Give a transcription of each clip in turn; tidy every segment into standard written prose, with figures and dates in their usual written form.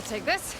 I'll take this.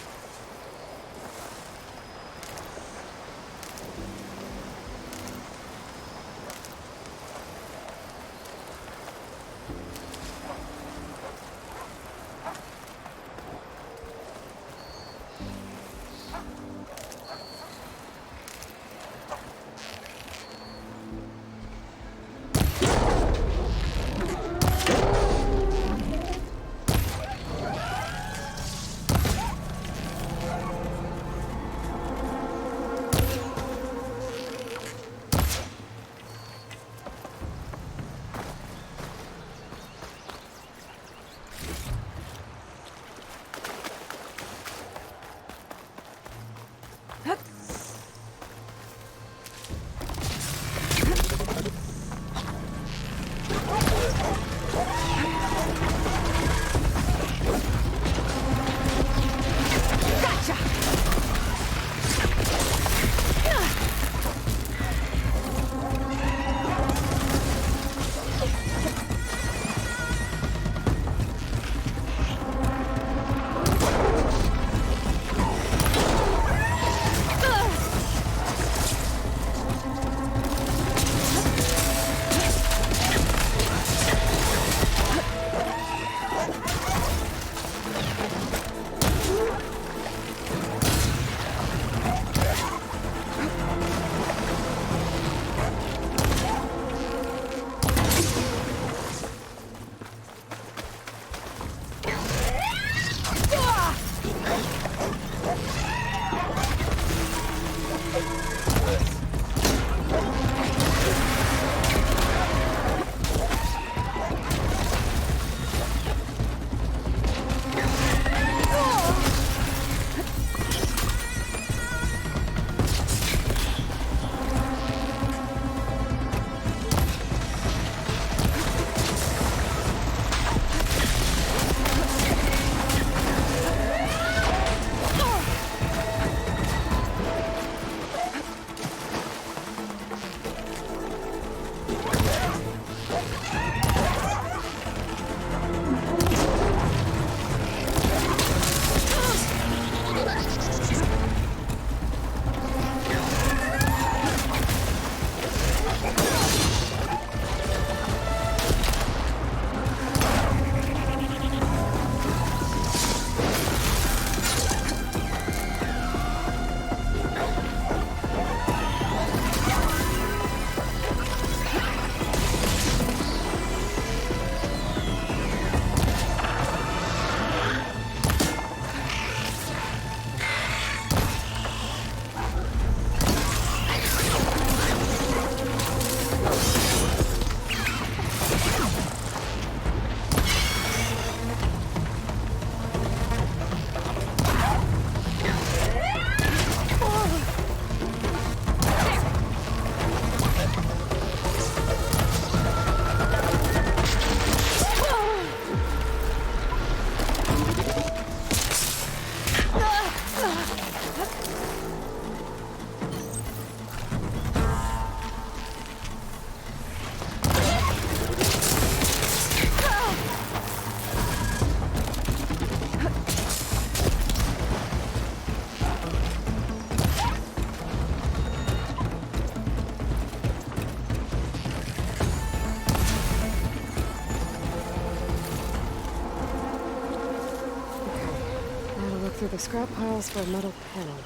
Through the scrap piles for a metal panel.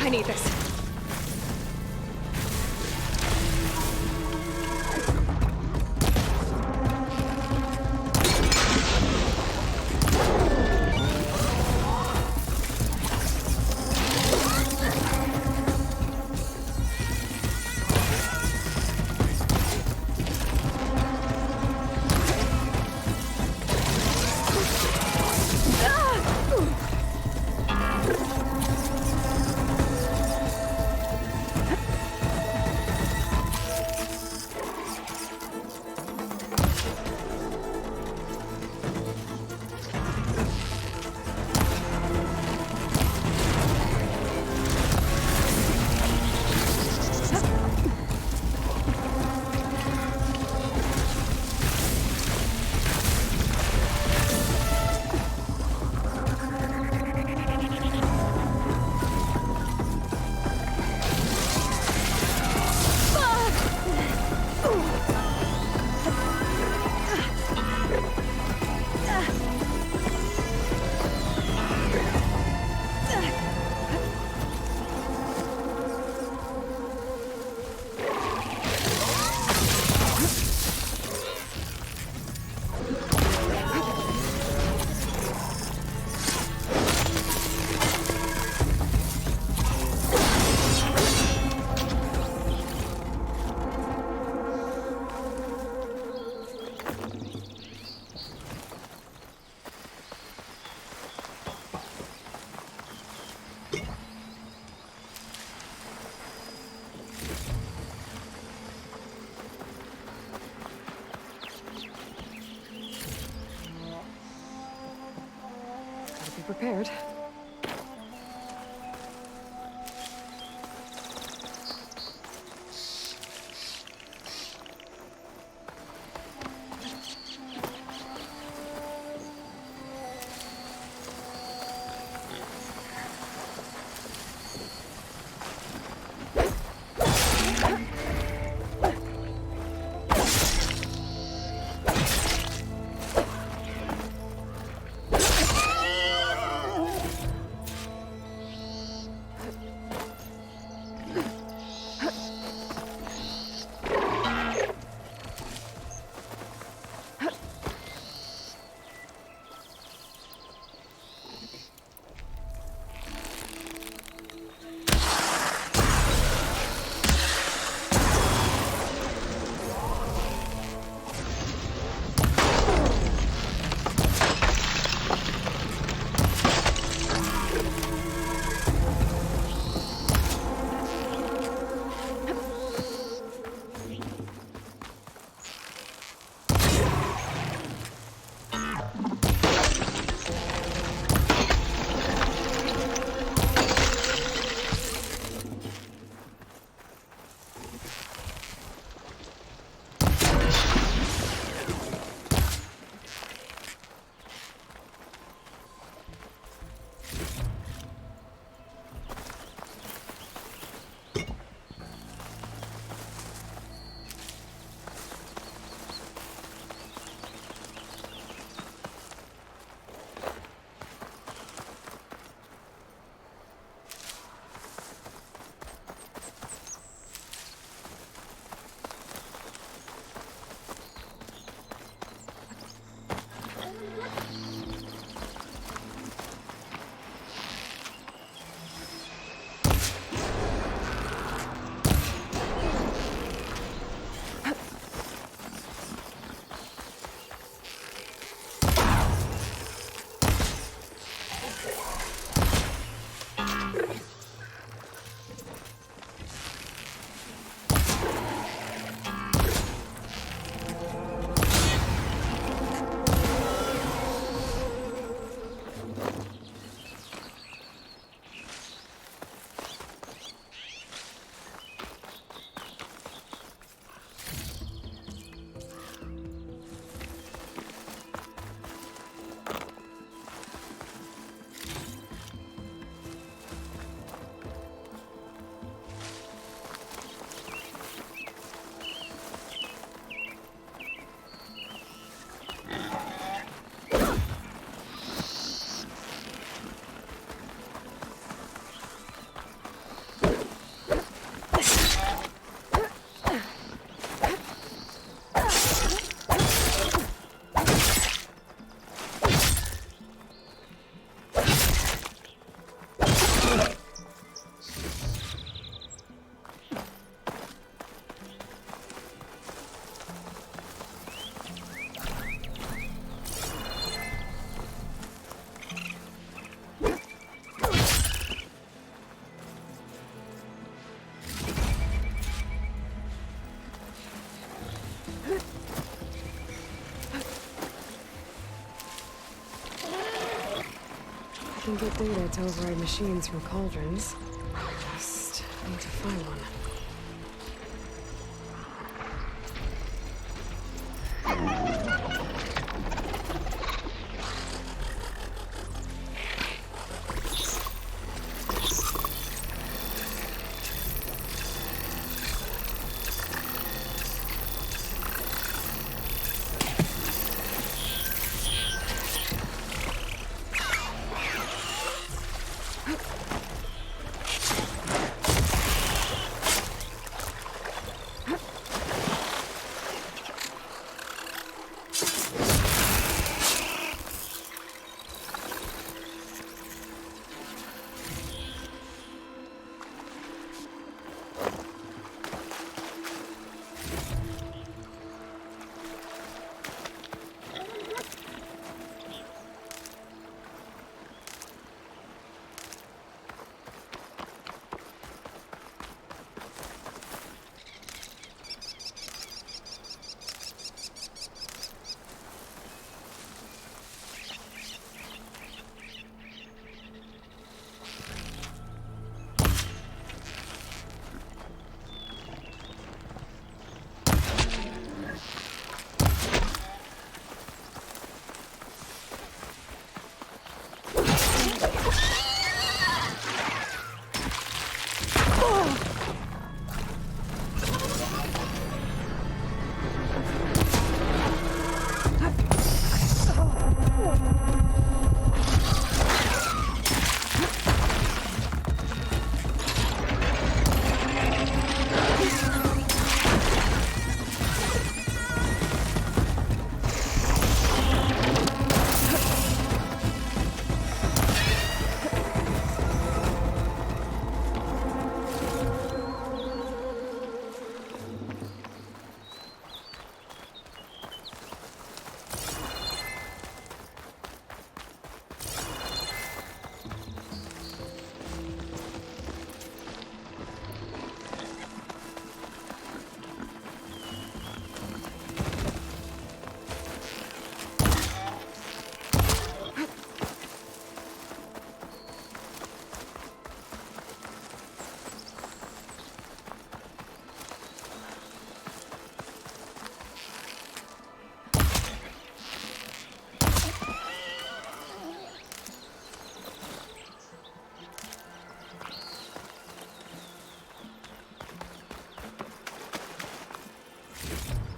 I need this. Be prepared. can get data to override machines from cauldrons. Just need to find one.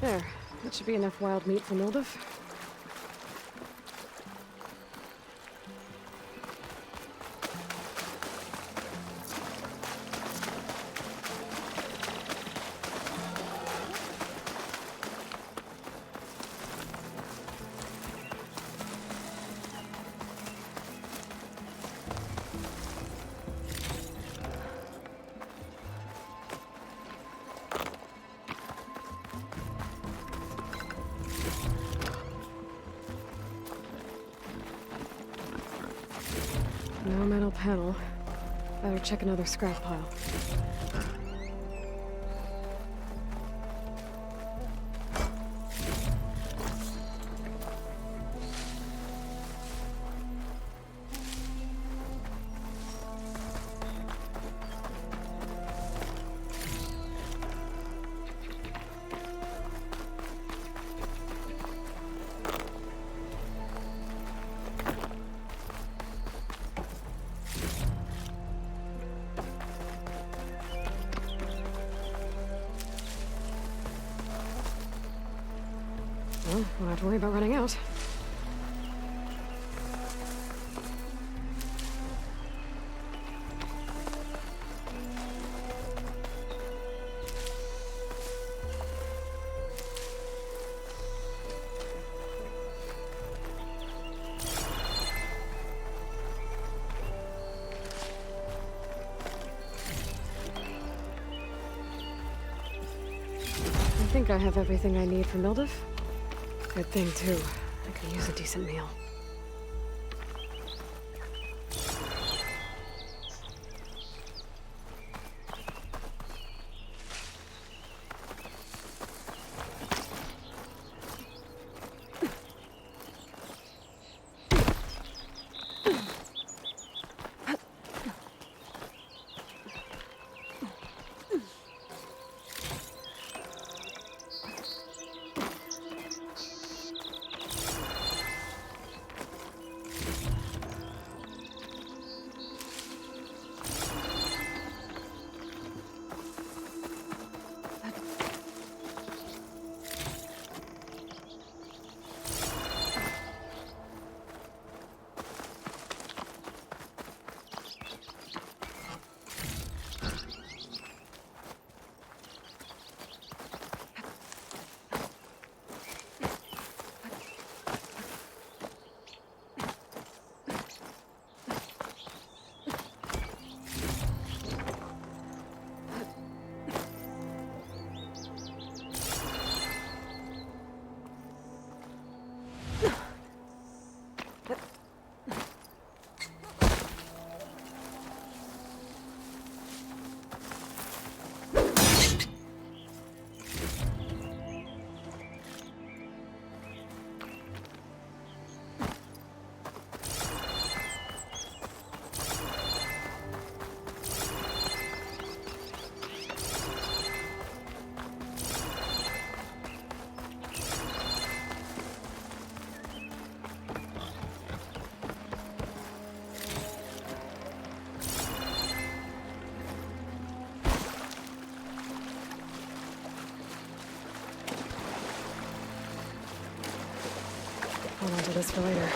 There. That should be enough wild meat for Mildef. No metal panel. Better check another scrap pile. Well, won't have to worry about running out. I think I have everything I need for Mildef. Good thing, too. I could use a decent meal. this for later.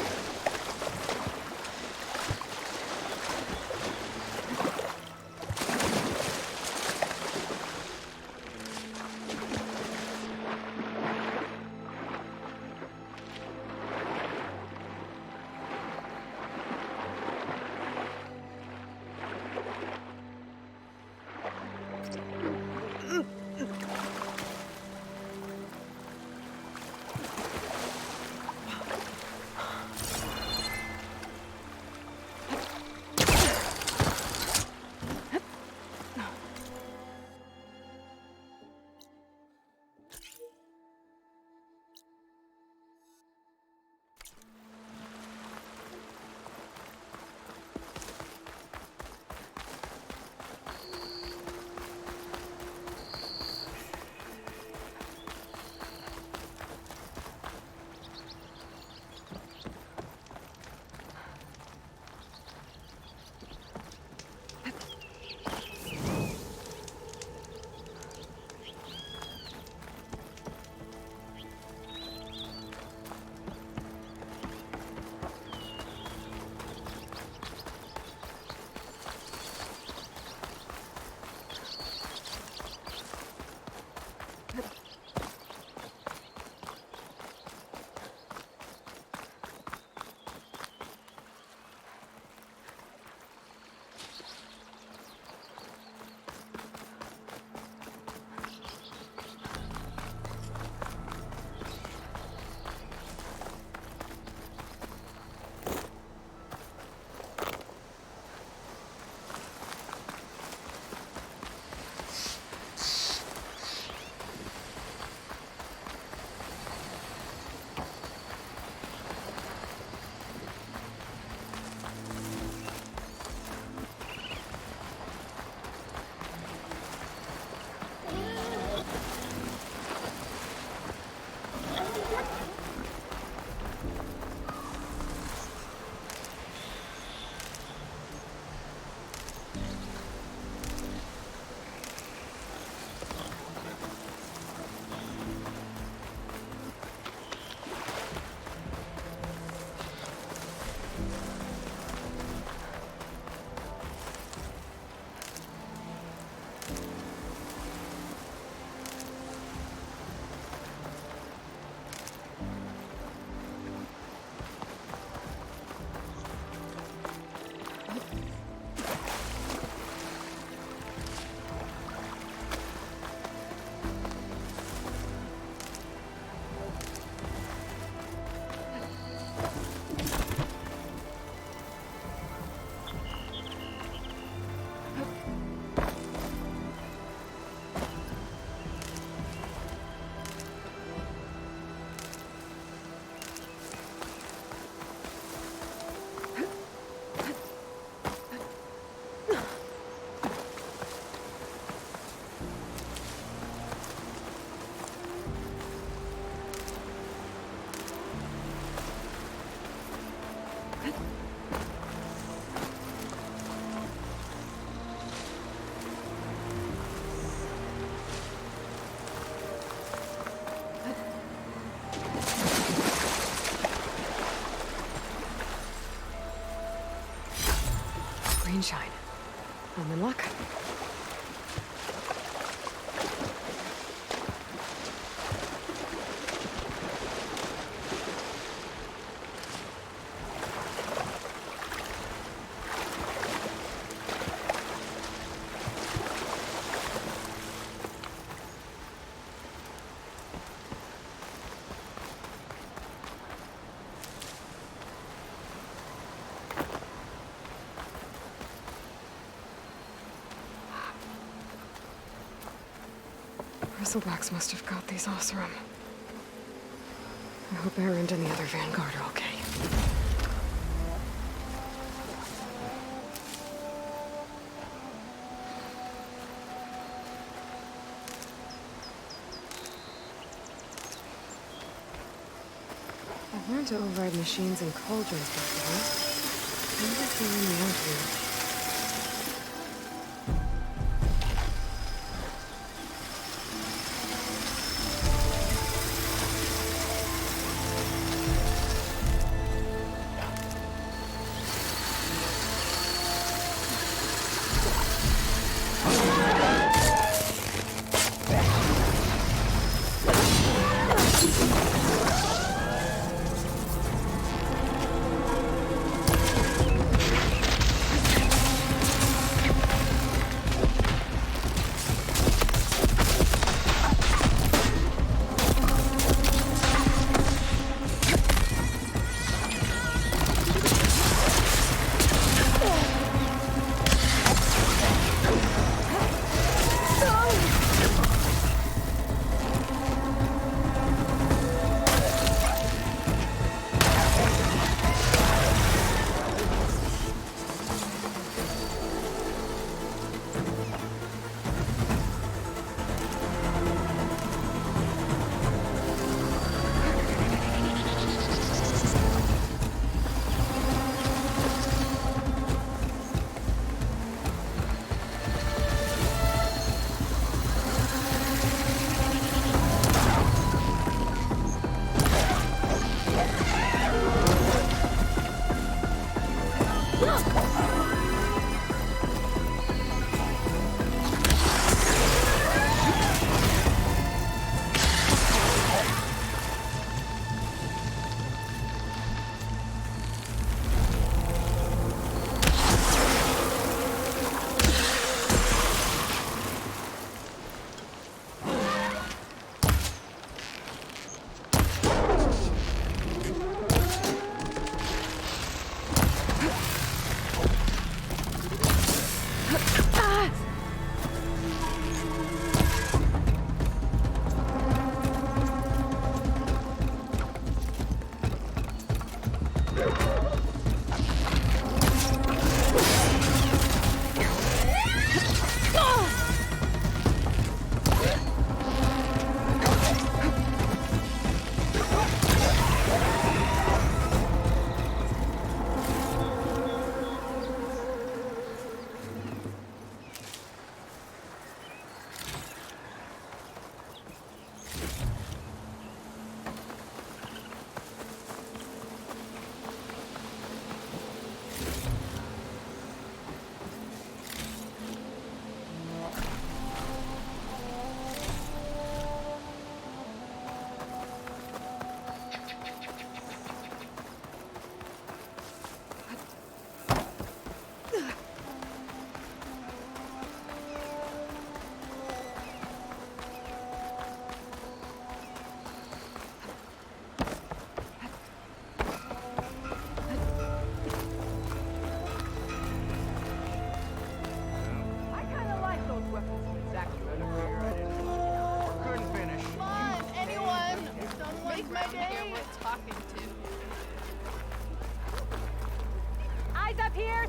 Shine. I'm in luck. Bristlebacks must have got these Oseram. I hope Erend and the other Vanguard are okay. I've learned to override machines and cauldrons before. Maybe it's in the engine.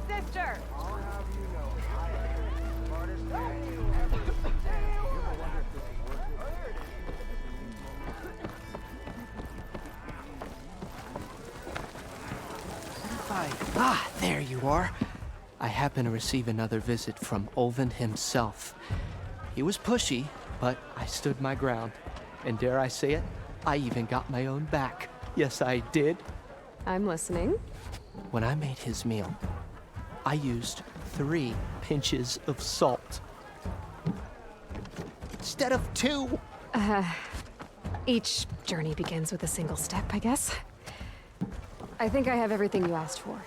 sister! There you are. I happen to receive another visit from Olvin himself. He was pushy, but I stood my ground. And dare I say it, I even got my own back. Yes, I did. I'm listening. When I made his meal, I used 3 pinches of salt. Instead of 2. Each journey begins with a single step, I guess. I think I have everything you asked for.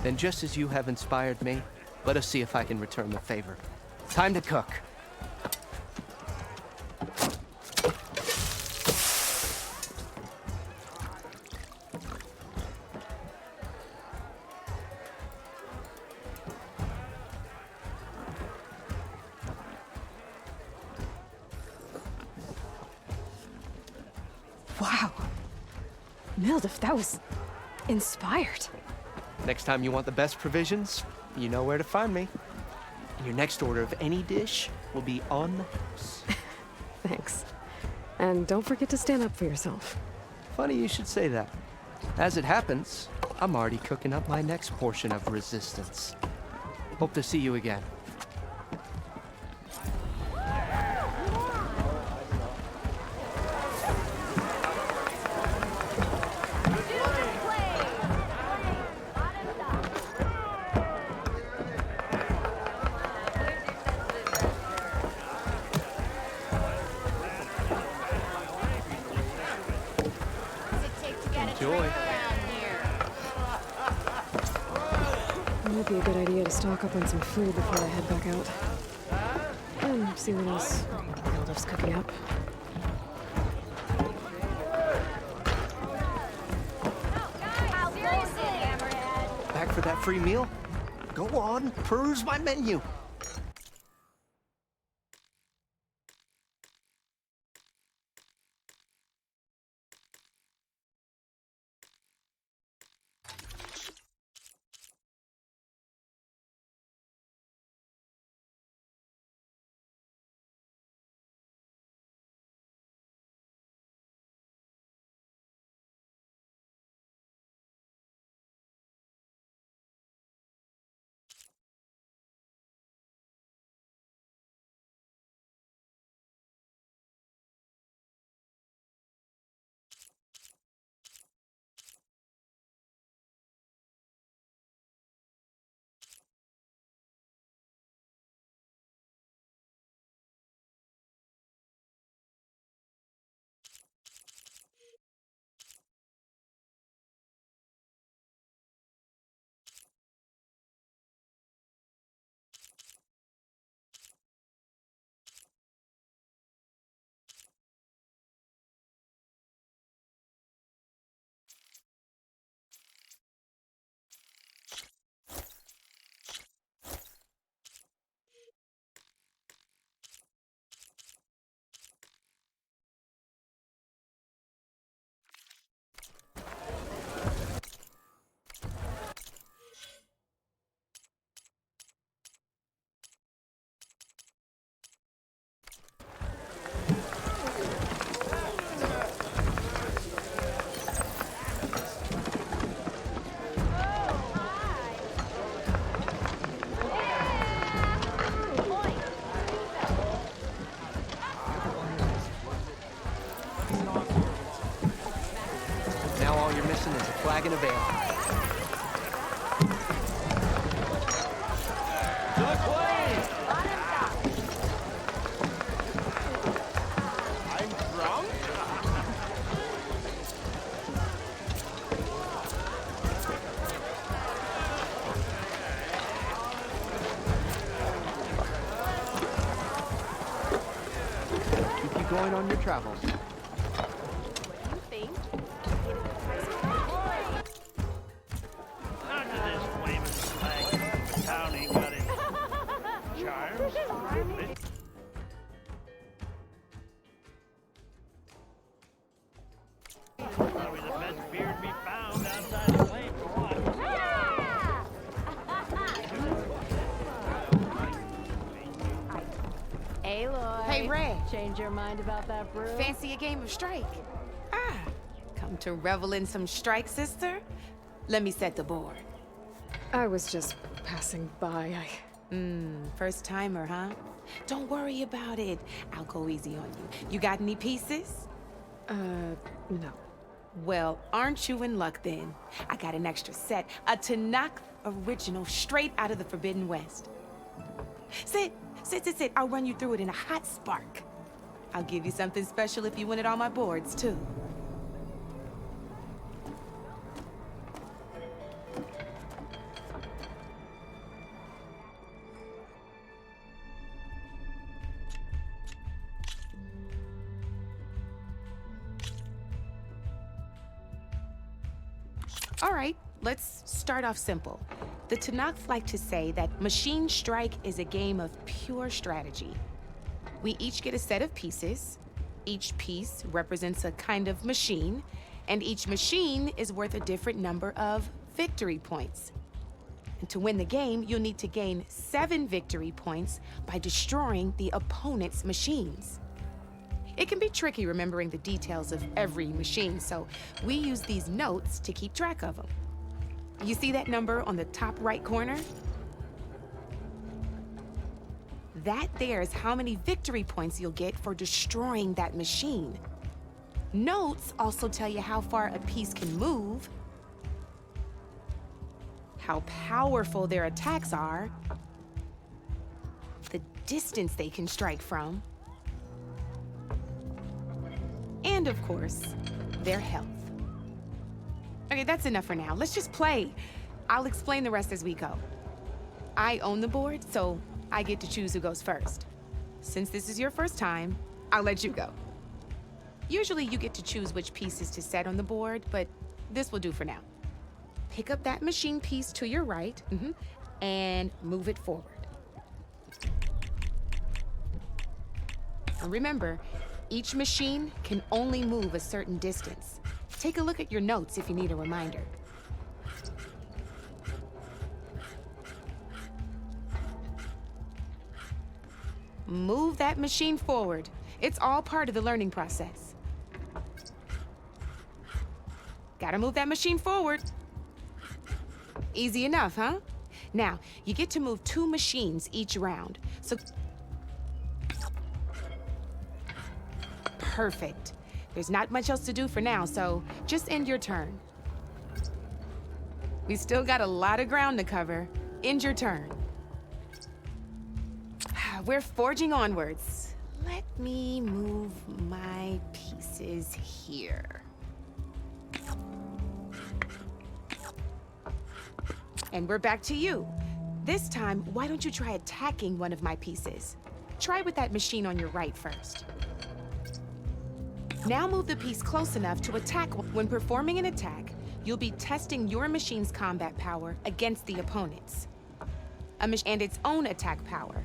Then just as you have inspired me, let us see if I can return the favor. Time to cook. Wow. Mildef, that was inspired. Next time you want the best provisions, you know where to find me. And your next order of any dish will be on the house. Thanks. And don't forget to stand up for yourself. Funny you should say that. As it happens, I'm already cooking up my next portion of resistance. Hope to see you again. Enjoy. It might be a good idea to stock up on some food before I head back out. And see what else Mildef's cooking up. Back for that free meal? Go on, peruse my menu. Now all you're missing is a flagon of ale. To the clay! I'm drunk? Keep you going on your travels. Aloy. Hey, Ray. Change your mind about that brew? Fancy a game of strike? Ah, come to revel in some strike, sister? Let me set the board. I was just passing by. First timer, huh? Don't worry about it. I'll go easy on you. You got any pieces? No. Well, aren't you in luck then? I got an extra set, a Tanakh original straight out of the Forbidden West. Sit. I'll run you through it in a hot spark. I'll give you something special if you win at all my boards, too. All right, let's start off simple. The Tanakh like to say that Machine Strike is a game of pure strategy. We each get a set of pieces. Each piece represents a kind of machine, and each machine is worth a different number of victory points. And to win the game, you'll need to gain 7 victory points by destroying the opponent's machines. It can be tricky remembering the details of every machine, so we use these notes to keep track of them. You see that number on the top right corner? That there is how many victory points you'll get for destroying that machine. Notes also tell you how far a piece can move, how powerful their attacks are, the distance they can strike from, and of course, their health. Okay, that's enough for now. Let's just play. I'll explain the rest as we go. I own the board, so I get to choose who goes first. Since this is your first time, I'll let you go. Usually you get to choose which pieces to set on the board, but this will do for now. Pick up that machine piece to your right, and move it forward. And remember, each machine can only move a certain distance. Take a look at your notes if you need a reminder. Move that machine forward. It's all part of the learning process. Gotta move that machine forward. Easy enough, huh? Now, you get to move 2 machines each round, so... Perfect. There's not much else to do for now, so just end your turn. We still got a lot of ground to cover. End your turn. We're forging onwards. Let me move my pieces here. And we're back to you. This time, why don't you try attacking one of my pieces? Try with that machine on your right first. Now move the piece close enough to attack. When performing an attack, you'll be testing your machine's combat power against the opponent's. And its own attack power.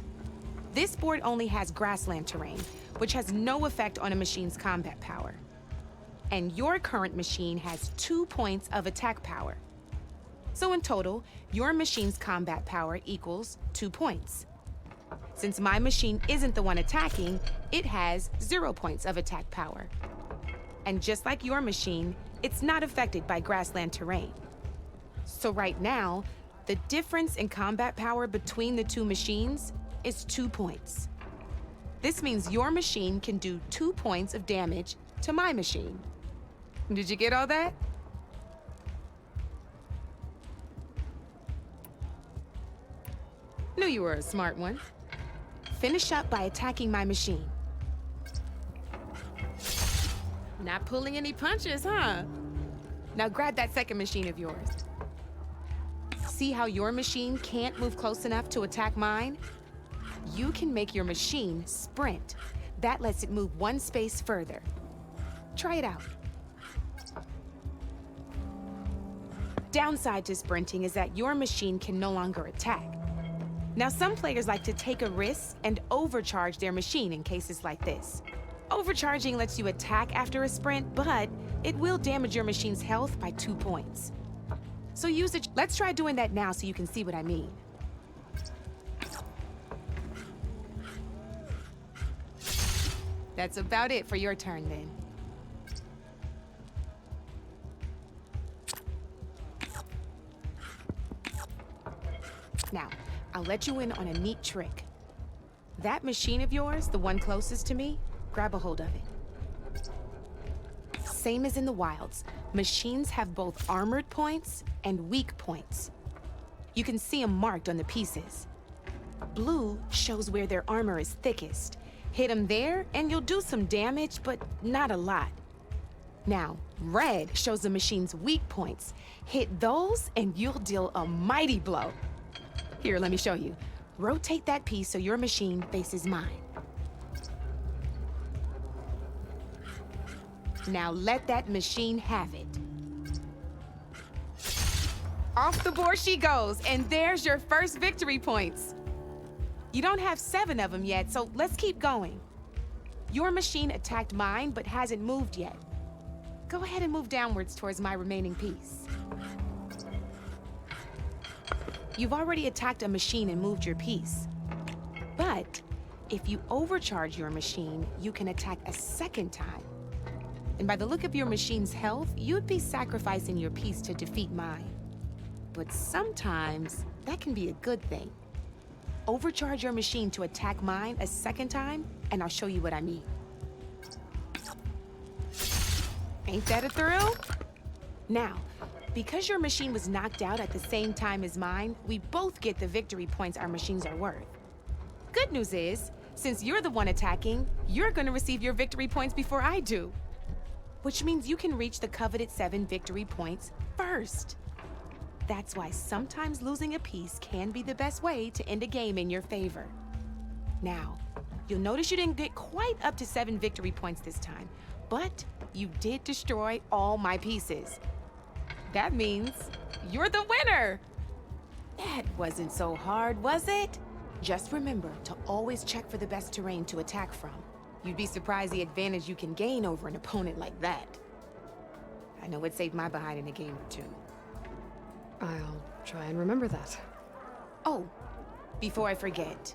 This board only has grassland terrain, which has no effect on a machine's combat power. And your current machine has 2 points of attack power. So in total, your machine's combat power equals 2 points. Since my machine isn't the one attacking, it has 0 points of attack power. And just like your machine, it's not affected by grassland terrain. So right now, the difference in combat power between the 2 machines is 2 points. This means your machine can do 2 points of damage to my machine. Did you get all that? Knew you were a smart one. Finish up by attacking my machine. Not pulling any punches, huh? Now grab that second machine of yours. See how your machine can't move close enough to attack mine? You can make your machine sprint. That lets it move 1 space further. Try it out. Downside to sprinting is that your machine can no longer attack. Now, some players like to take a risk and overcharge their machine in cases like this. Overcharging lets you attack after a sprint, but it will damage your machine's health by 2 points. So use it. Let's try doing that now so you can see what I mean. That's about it for your turn, then. Now, I'll let you in on a neat trick. That machine of yours, the one closest to me, grab a hold of it. Same as in the wilds, machines have both armored points and weak points. You can see them marked on the pieces. Blue shows where their armor is thickest. Hit them there, and you'll do some damage, but not a lot. Now, red shows the machine's weak points. Hit those, and you'll deal a mighty blow. Here, let me show you. Rotate that piece so your machine faces mine. Now let that machine have it. Off the board she goes, and there's your first victory points. You don't have 7 of them yet, so let's keep going. Your machine attacked mine, but hasn't moved yet. Go ahead and move downwards towards my remaining piece. You've already attacked a machine and moved your piece. But if you overcharge your machine, you can attack a second time. And by the look of your machine's health, you'd be sacrificing your piece to defeat mine. But sometimes that can be a good thing. Overcharge your machine to attack mine a second time, and I'll show you what I mean. Ain't that a thrill? Now, because your machine was knocked out at the same time as mine, we both get the victory points our machines are worth. Good news is, since you're the one attacking, you're gonna receive your victory points before I do. Which means you can reach the coveted 7 victory points first. That's why sometimes losing a piece can be the best way to end a game in your favor. Now, you'll notice you didn't get quite up to 7 victory points this time, but you did destroy all my pieces. That means you're the winner! That wasn't so hard, was it? Just remember to always check for the best terrain to attack from. You'd be surprised the advantage you can gain over an opponent like that. I know it saved my behind in a game or 2. I'll try and remember that. Oh, before I forget,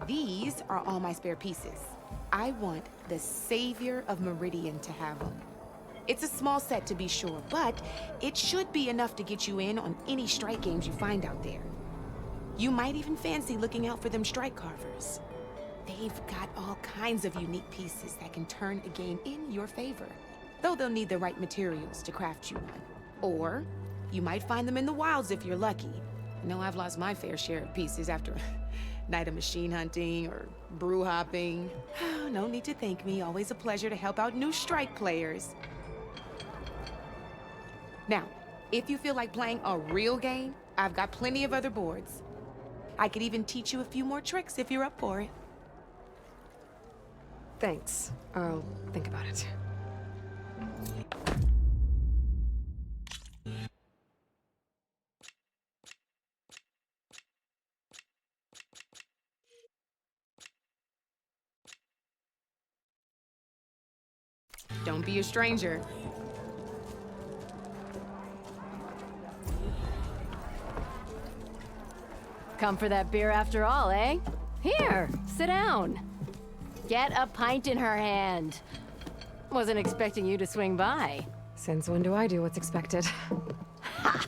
these are all my spare pieces. I want the Savior of Meridian to have them. It's a small set to be sure, but it should be enough to get you in on any strike games you find out there. You might even fancy looking out for them strike carvers. They've got all kinds of unique pieces that can turn a game in your favor, though they'll need the right materials to craft you one. Or you might find them in the wilds if you're lucky. I know I've lost my fair share of pieces after a night of machine hunting or brew hopping. No need to thank me, always a pleasure to help out new strike players. Now, if you feel like playing a real game, I've got plenty of other boards. I could even teach you a few more tricks if you're up for it. Thanks. I'll think about it. Don't be a stranger. Come for that beer after all, eh? Here, sit down. Get a pint in her hand. Wasn't expecting you to swing by. Since when do I do what's expected? Ha!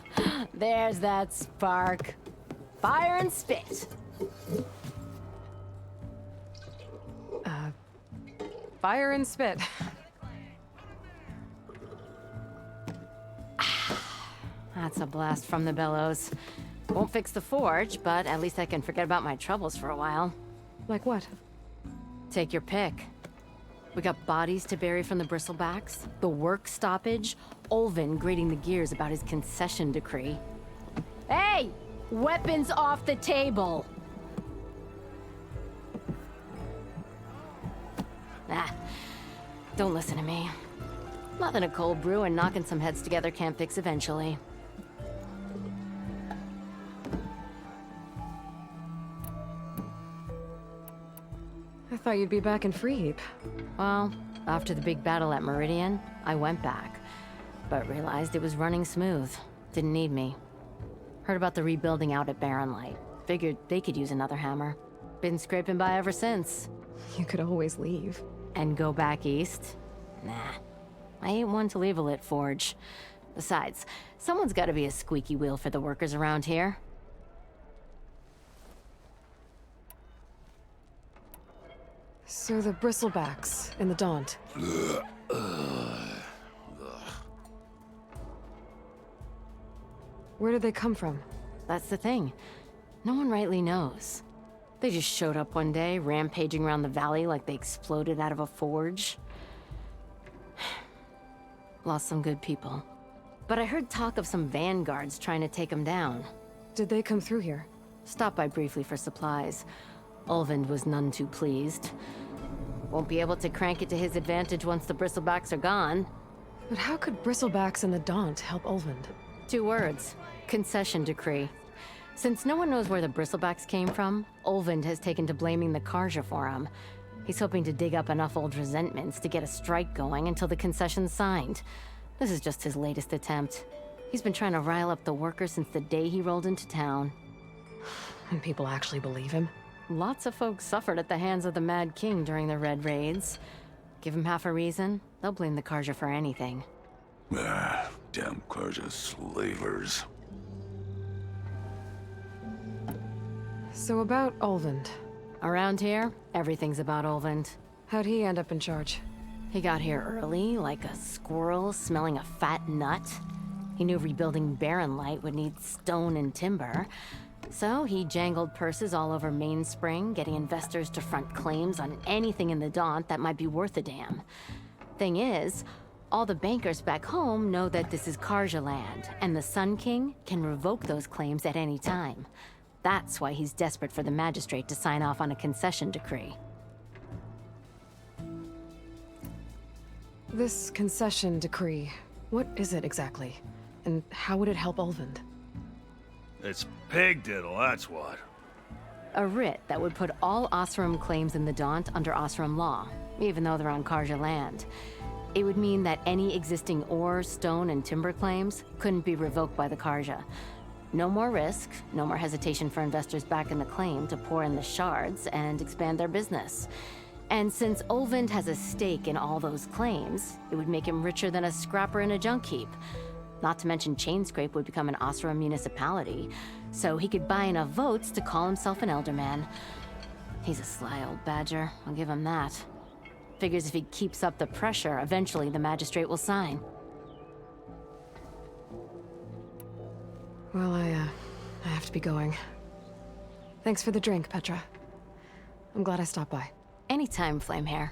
There's that spark. Fire and spit. Fire and spit. That's a blast from the bellows. Won't fix the forge, but at least I can forget about my troubles for a while. Like what? Take your pick. We got bodies to bury from the bristlebacks, the work stoppage, Olvin grating the gears about his concession decree. Hey! Weapons off the table! Don't listen to me. Nothing a cold brew and knocking some heads together can't fix eventually. I thought you'd be back in Free Heap. Well, after the big battle at Meridian, I went back, but realized it was running smooth. Didn't need me. Heard about the rebuilding out at Barren Light. Figured they could use another hammer. Been scraping by ever since. You could always leave. And go back east? Nah. I ain't one to leave a lit forge. Besides, someone's gotta be a squeaky wheel for the workers around here. So the bristlebacks and the Daunt. Where did they come from? That's the thing. No one rightly knows. They just showed up one day, rampaging around the valley like they exploded out of a forge. Lost some good people. But I heard talk of some vanguards trying to take them down. Did they come through here? Stopped by briefly for supplies. Ulvund was none too pleased. Won't be able to crank it to his advantage once the bristlebacks are gone. But how could bristlebacks and the Daunt help Ulvund? 2 words. Concession decree. Since no one knows where the bristlebacks came from, Ulvund has taken to blaming the Karja for them. He's hoping to dig up enough old resentments to get a strike going until the concession's signed. This is just his latest attempt. He's been trying to rile up the workers since the day he rolled into town. And people actually believe him? Lots of folks suffered at the hands of the Mad King during the Red Raids. Give him half a reason, they'll blame the Karja for anything. Damn Karja slavers. So about Ulvund. Around here, everything's about Ulvund. How'd he end up in charge? He got here early, like a squirrel smelling a fat nut. He knew rebuilding Barren Light would need stone and timber. So he jangled purses all over Mainspring, getting investors to front claims on anything in the Daunt that might be worth a damn. Thing is, all the bankers back home know that this is Karja land, and the Sun King can revoke those claims at any time. That's why he's desperate for the magistrate to sign off on a concession decree. This concession decree, what is it exactly? And how would it help Ulvund? It's pig diddle, that's what. A writ that would put all Osram claims in the Daunt under Osram law, even though they're on Karja land. It would mean that any existing ore, stone, and timber claims couldn't be revoked by the Karja. No more risk, no more hesitation for investors back in the claim to pour in the shards and expand their business. And since Ulvund has a stake in all those claims, it would make him richer than a scrapper in a junk heap. Not to mention Chainscrape would become an Osram municipality, so he could buy enough votes to call himself an elderman. He's a sly old badger, I'll give him that. Figures if he keeps up the pressure, eventually the magistrate will sign. Well, I have to be going. Thanks for the drink, Petra. I'm glad I stopped by. Anytime, Flamehair.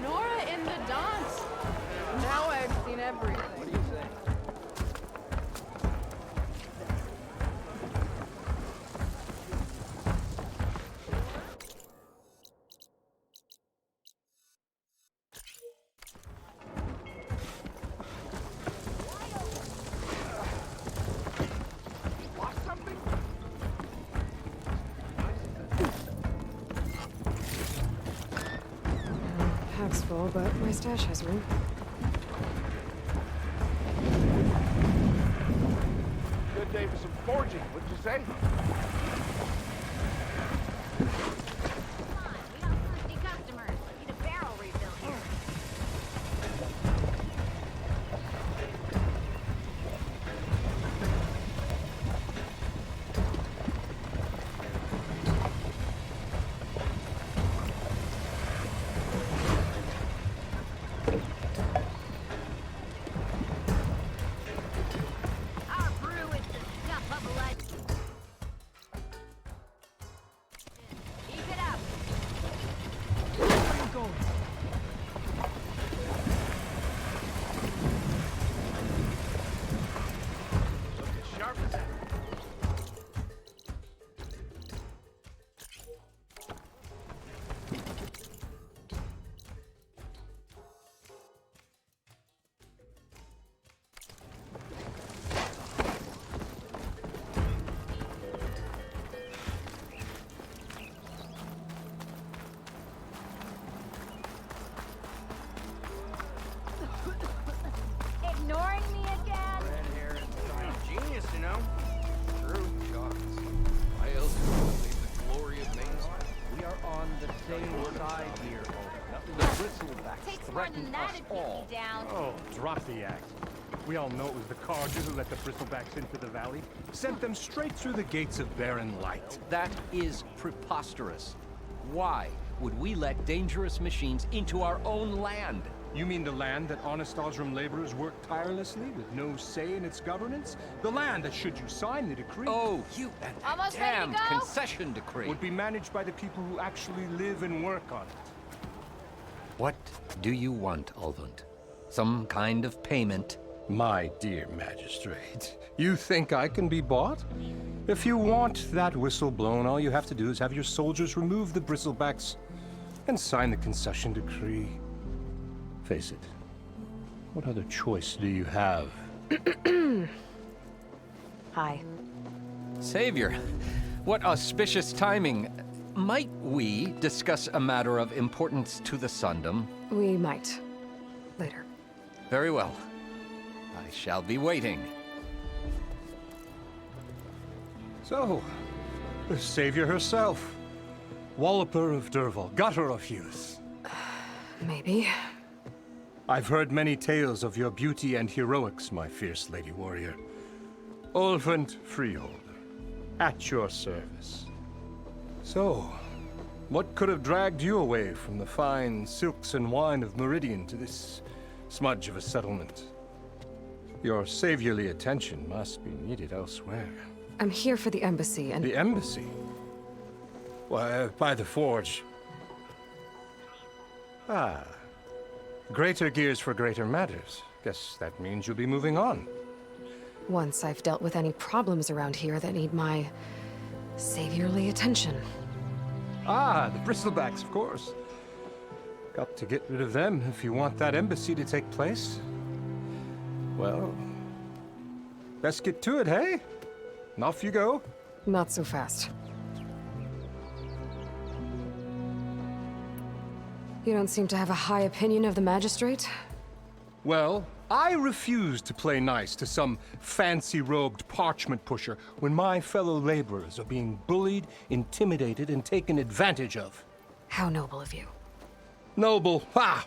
Nora in the dance. Now I've seen everything. What do you say? Pack's full, but my stash has room. Good day for some forging, what'd you say? The bristlebacks threaten us all. Oh, drop the act. We all know it was the Carja who let the bristlebacks into the valley. Sent them straight through the gates of barren light. That is preposterous. Why would we let dangerous machines into our own land? You mean the land that honest Osram laborers work tirelessly with no say in its governance? The land that, should you sign the decree... Oh, you and that Almost ready to damned go? concession decree. would be managed by the people who actually live and work on it. What do you want, Ulvund? Some kind of payment? My dear magistrate, you think I can be bought? If you want that whistle blown, all you have to do is have your soldiers remove the bristlebacks and sign the concession decree. Face it, what other choice do you have? Hi. Savior, what auspicious timing. Might we discuss a matter of importance to the Sundom? We might. Later. Very well. I shall be waiting. So, the savior herself. Walloper of Derval, gutter of youth. Maybe. I've heard many tales of your beauty and heroics, my fierce lady warrior. Ulvund Freeholder, at your service. So, what could have dragged you away from the fine silks and wine of Meridian to this smudge of a settlement? Your saviorly attention must be needed elsewhere. I'm here for the embassy and... The embassy? Why, by the forge. Ah. Greater gears for greater matters. Guess that means you'll be moving on. Once I've dealt with any problems around here that need my saviorly attention. Ah, the bristlebacks, of course. Got to get rid of them if you want that embassy to take place. Well, best get to it, hey? And off you go. Not so fast. You don't seem to have a high opinion of the magistrate? Well, I refuse to play nice to some fancy-robed parchment pusher when my fellow laborers are being bullied, intimidated, and taken advantage of. How noble of you. Noble, ha!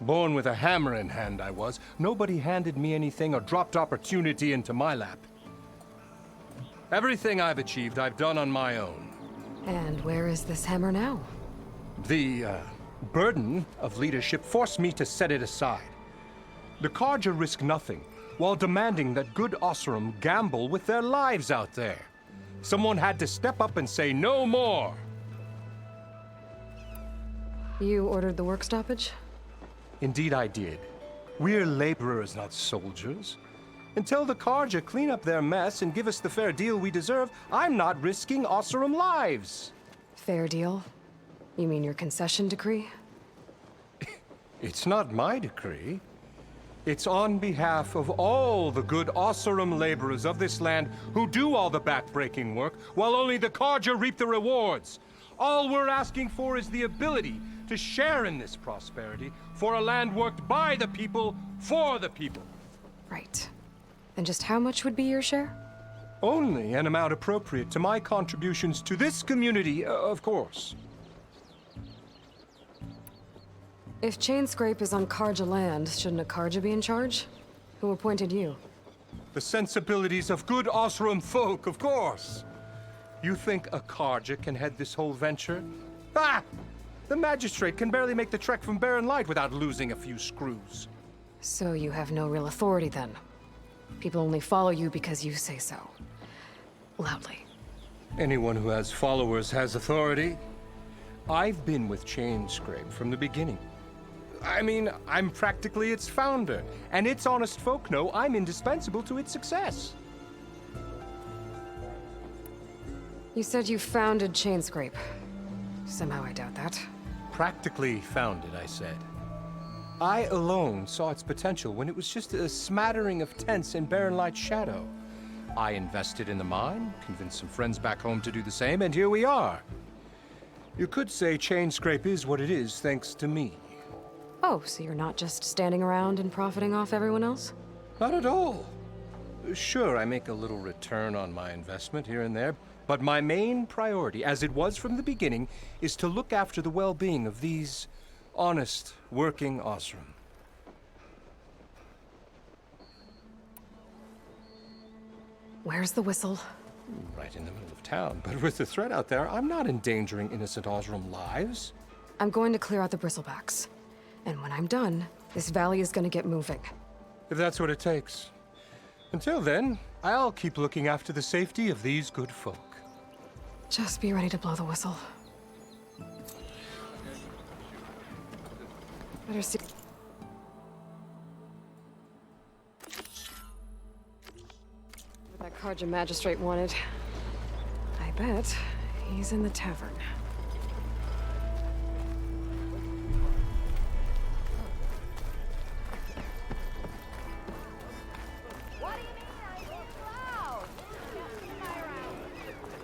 Born with a hammer in hand, I was. Nobody handed me anything or dropped opportunity into my lap. Everything I've achieved, I've done on my own. And where is this hammer now? The, burden of leadership forced me to set it aside. The Carja risk nothing, while demanding that good Osram gamble with their lives out there. Someone had to step up and say no more. You ordered the work stoppage? Indeed I did. We're laborers, not soldiers. Until the Carja clean up their mess and give us the fair deal we deserve, I'm not risking Osram lives. Fair deal? You mean your concession decree? It's not my decree. It's on behalf of all the good Osram laborers of this land who do all the back-breaking work, while only the Carja reap the rewards. All we're asking for is the ability to share in this prosperity for a land worked by the people, for the people. Right. And just how much would be your share? Only an amount appropriate to my contributions to this community, of course. If Chainscrape is on Carja land, shouldn't a Carja be in charge? Who appointed you? The sensibilities of good Osram folk, of course. You think a Carja can head this whole venture? Ah! The magistrate can barely make the trek from Barren Light without losing a few screws. So you have no real authority then? People only follow you because you say so. Loudly. Anyone who has followers has authority. I've been with Chainscrape from the beginning. I mean, I'm practically its founder, and its honest folk know I'm indispensable to its success. You said you founded Chainscrape. Somehow I doubt that. Practically founded, I said. I alone saw its potential when it was just a smattering of tents in Barren Light's shadow. I invested in the mine, convinced some friends back home to do the same, and here we are. You could say Chainscrape is what it is thanks to me. Oh, so you're not just standing around and profiting off everyone else? Not at all. Sure, I make a little return on my investment here and there, But my main priority, as it was from the beginning, is to look after the well-being of these honest, working Osram. Where's the whistle? Right in the middle of town. But with the threat out there, I'm not endangering innocent Osram lives. I'm going to clear out the bristlebacks. And when I'm done, this valley is gonna get moving. If that's what it takes. Until then, I'll keep looking after the safety of these good folk. Just be ready to blow the whistle. Better see. What that Karja magistrate wanted. I bet he's in the tavern.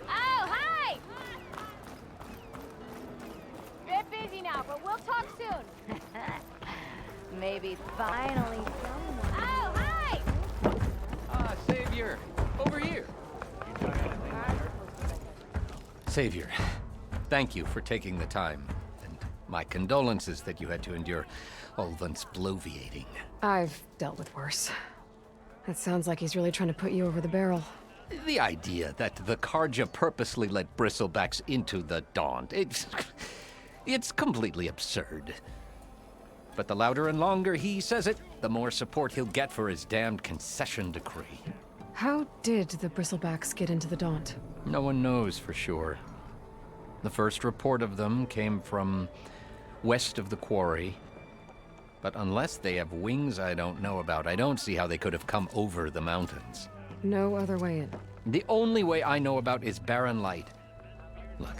Oh, hi! Bit busy now, but we'll talk soon. Maybe finally someone. Oh, hi! Ah, Savior, over here. Savior, thank you for taking the time, and my condolences that you had to endure Ulvund's bloviating. I've dealt with worse. It sounds like he's really trying to put you over the barrel. The idea that the Karja purposely let bristlebacks into the Daunt, it's completely absurd. But the louder and longer he says it, the more support he'll get for his damned concession decree. How did the bristlebacks get into the Daunt? No one knows for sure. The first report of them came from west of the quarry. But unless they have wings I don't know about, I don't see how they could have come over the mountains. No other way in. The only way I know about is barren light. Look,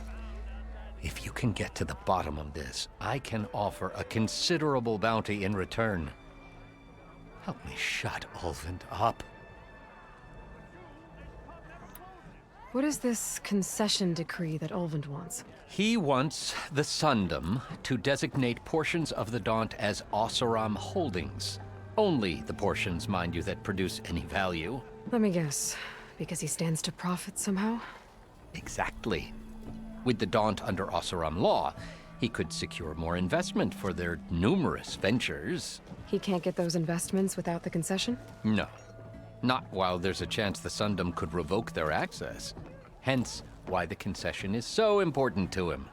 if you can get to the bottom of this, I can offer a considerable bounty in return. Help me shut Ulvund up. What is this concession decree that Ulvund wants? He wants the Sundom to designate portions of the Daunt as Oseram holdings. Only the portions, mind you, that produce any value. Let me guess. Because he stands to profit somehow? Exactly. With the Daunt under Oseram law, he could secure more investment for their numerous ventures. He can't get those investments without the concession? No. Not while there's a chance the Sundom could revoke their access. Hence, why the concession is so important to him.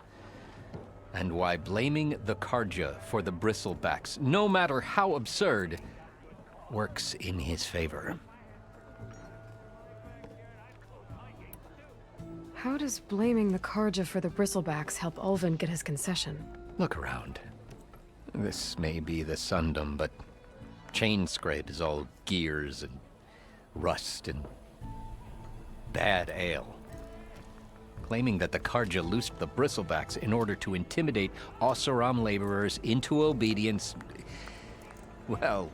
And why blaming the Karja for the bristlebacks, no matter how absurd, works in his favor. How does blaming the Karja for the bristlebacks help Ulvund get his concession? Look around. This may be the Sundom, but Chainscrape is all gears and rust and bad ale. Claiming that the Karja loosed the bristlebacks in order to intimidate Oseram laborers into obedience. Well,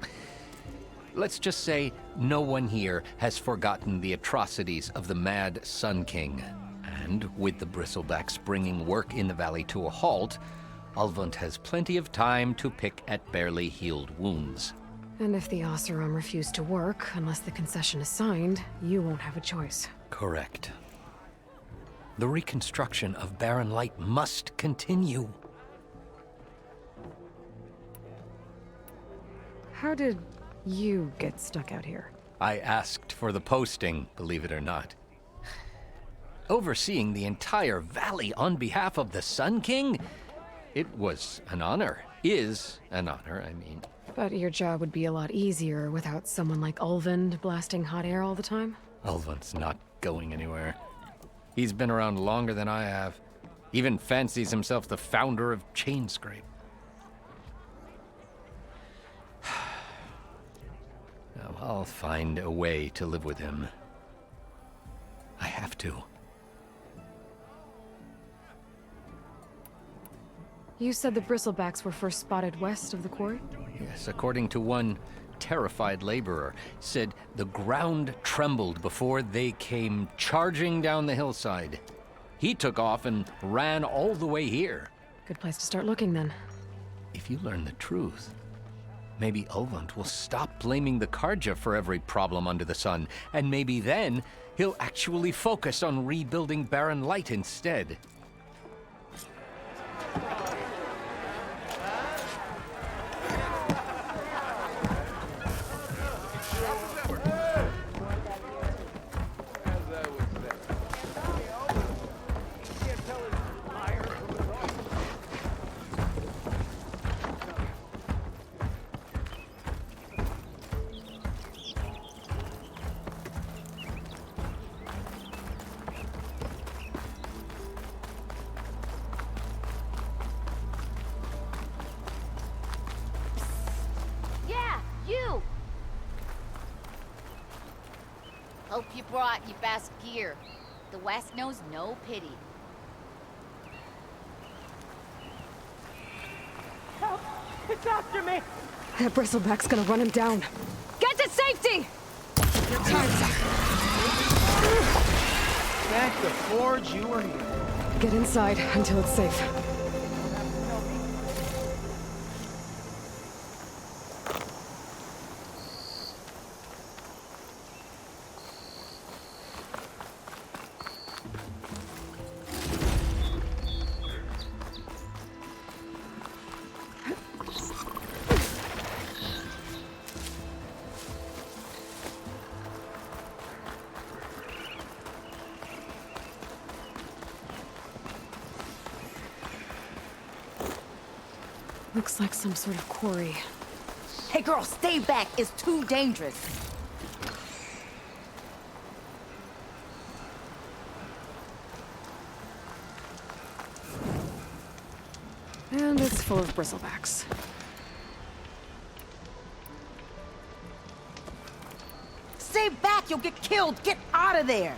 let's just say no one here has forgotten the atrocities of the Mad Sun King. And with the bristlebacks bringing work in the valley to a halt, Ulvund has plenty of time to pick at barely healed wounds. And if the Oseram refuse to work, unless the concession is signed, you won't have a choice. Correct. The reconstruction of Barren Light must continue. How did you get stuck out here? I asked for the posting, believe it or not. Overseeing the entire valley on behalf of the Sun King? It was an honor. Is an honor, I mean. But your job would be a lot easier without someone like Ulvund blasting hot air all the time? Ulvund's not going anywhere. He's been around longer than I have. Even fancies himself the founder of Chainscrape. Now, I'll find a way to live with him. I have to. You said the bristlebacks were first spotted west of the quarry? Yes, according to one terrified laborer, said the ground trembled before they came charging down the hillside. He took off and ran all the way here. Good place to start looking, then. If you learn the truth, maybe Ulvund will stop blaming the Karja for every problem under the sun, and maybe then He'll actually focus on rebuilding Barren Light instead. Yeah, you! Hope you brought your best gear. The West knows no pity. That bristleback's gonna run him down. Get to safety! Your time's up. Thank the forge you were here. Get inside until it's safe. Looks like some sort of quarry. Hey girl, stay back. It's too dangerous. And it's full of bristlebacks. Stay back, you'll get killed. Get out of there.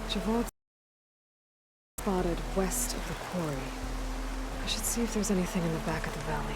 Javod spotted west of the quarry. I should see if there's anything in the back of the valley.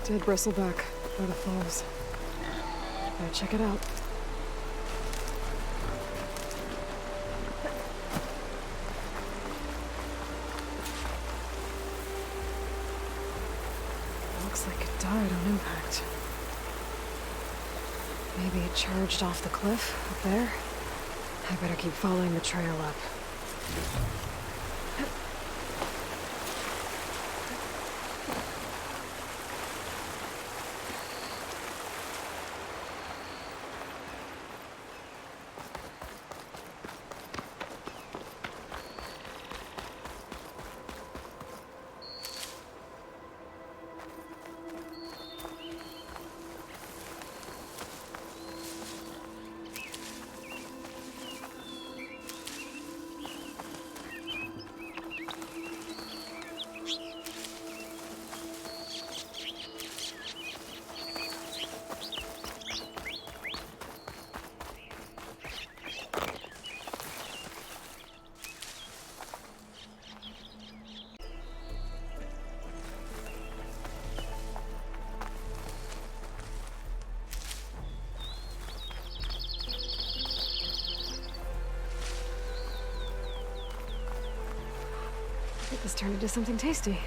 Dead bristleback by the falls. Gotta check it out. Looks like it died on impact. Maybe it charged off the cliff up there. I better keep following the trail up. This turned into something tasty.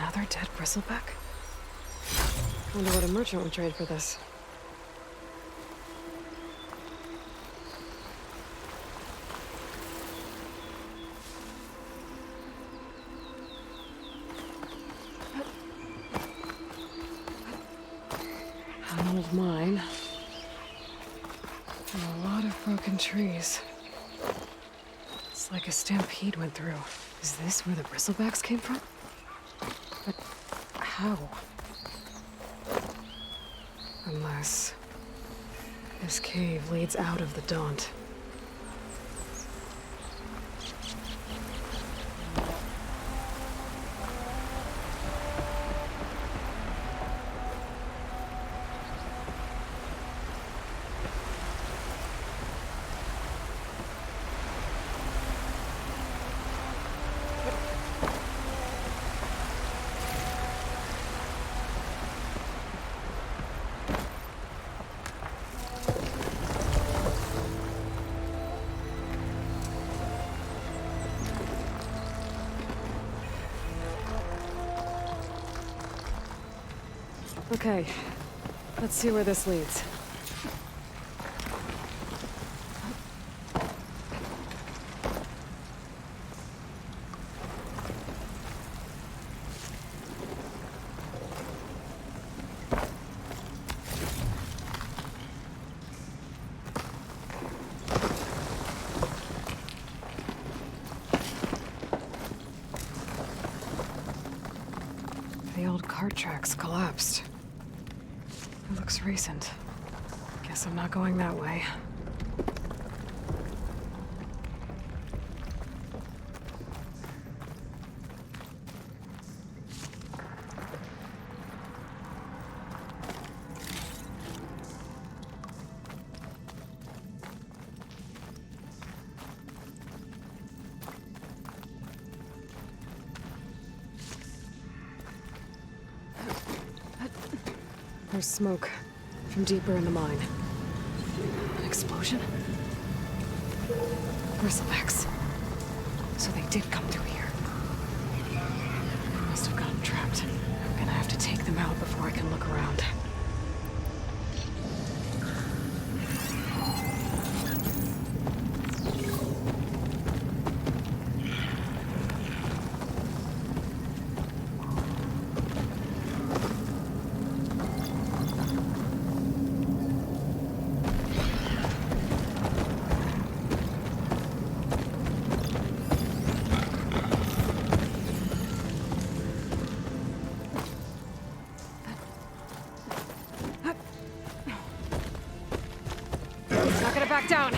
Another dead bristleback? Wonder what a merchant would trade for this. An old mine. And a lot of broken trees. It's like a stampede went through. Is this where the bristlebacks came from? But how? Unless this cave leads out of the Daunt. Okay, let's see where this leads. The old cart tracks collapsed. It looks recent. Guess I'm not going that way. There's smoke from deeper in the mine. An explosion? Bristlebacks. So they did come through here. They must have gotten trapped. I'm gonna have to take them out before I can look around. Not gonna back down.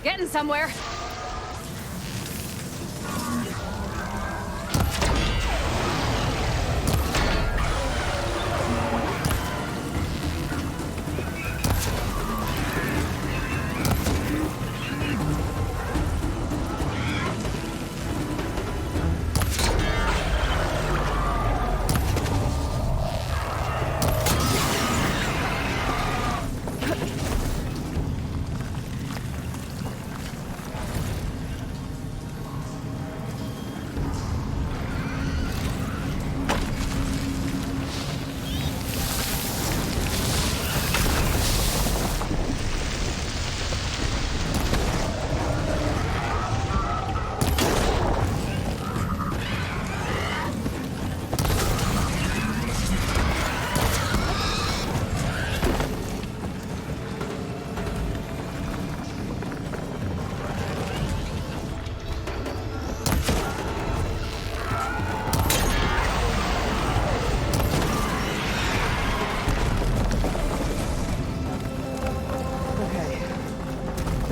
Getting somewhere.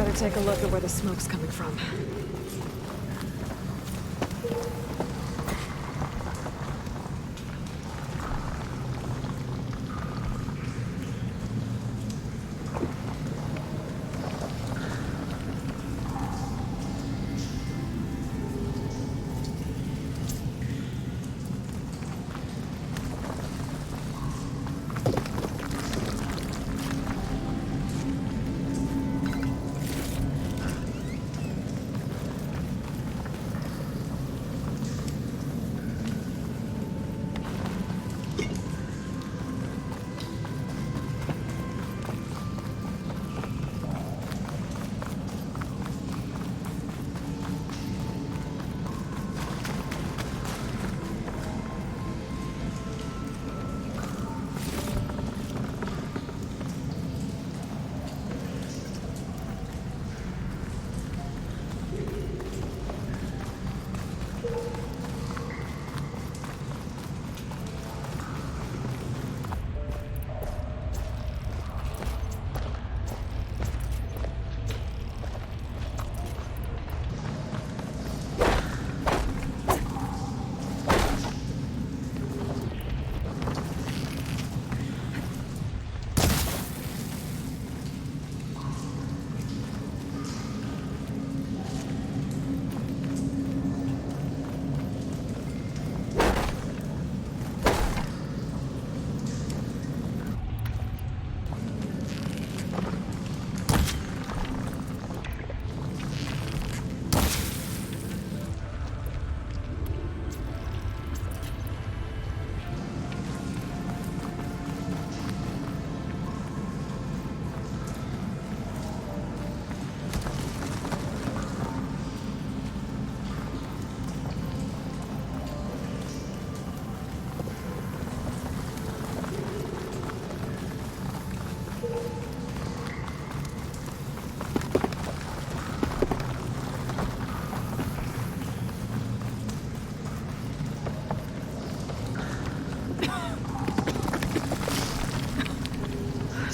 Better take a look at where the smoke's coming from.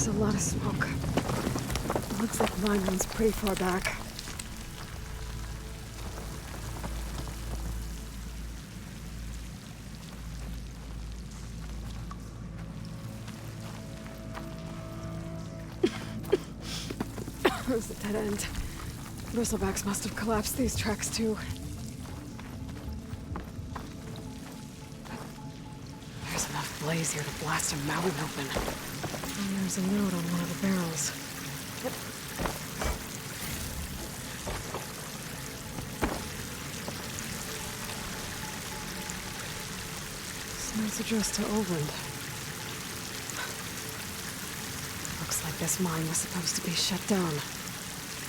There's a lot of smoke. It looks like mine runs pretty far back. There's a dead end. Bristlebacks must have collapsed these tracks too. There's enough blaze here to blast a mountain open. And there's a note on one of the barrels. This note's addressed to Oland. Looks like this mine was supposed to be shut down.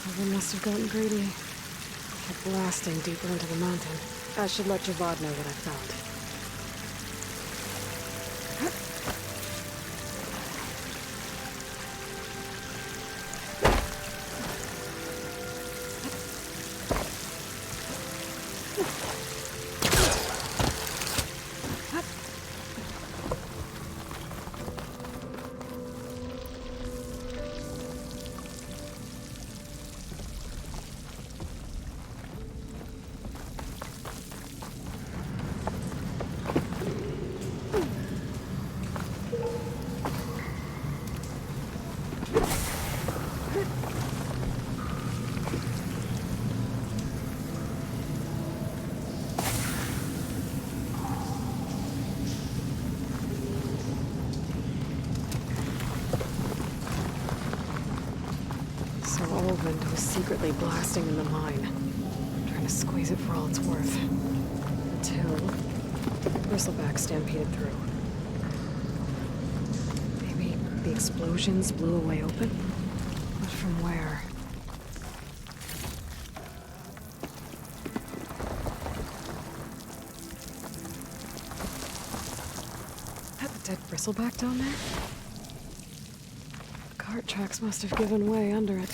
Oland must have gotten greedy. Kept blasting deeper into the mountain. I should let Javad know what I found. Oland was secretly blasting in the mine, trying to squeeze it for all it's worth. Until Bristleback stampeded through. Maybe the explosions blew a way open? But from where? That the dead Bristleback down there? The cart tracks must have given way under it.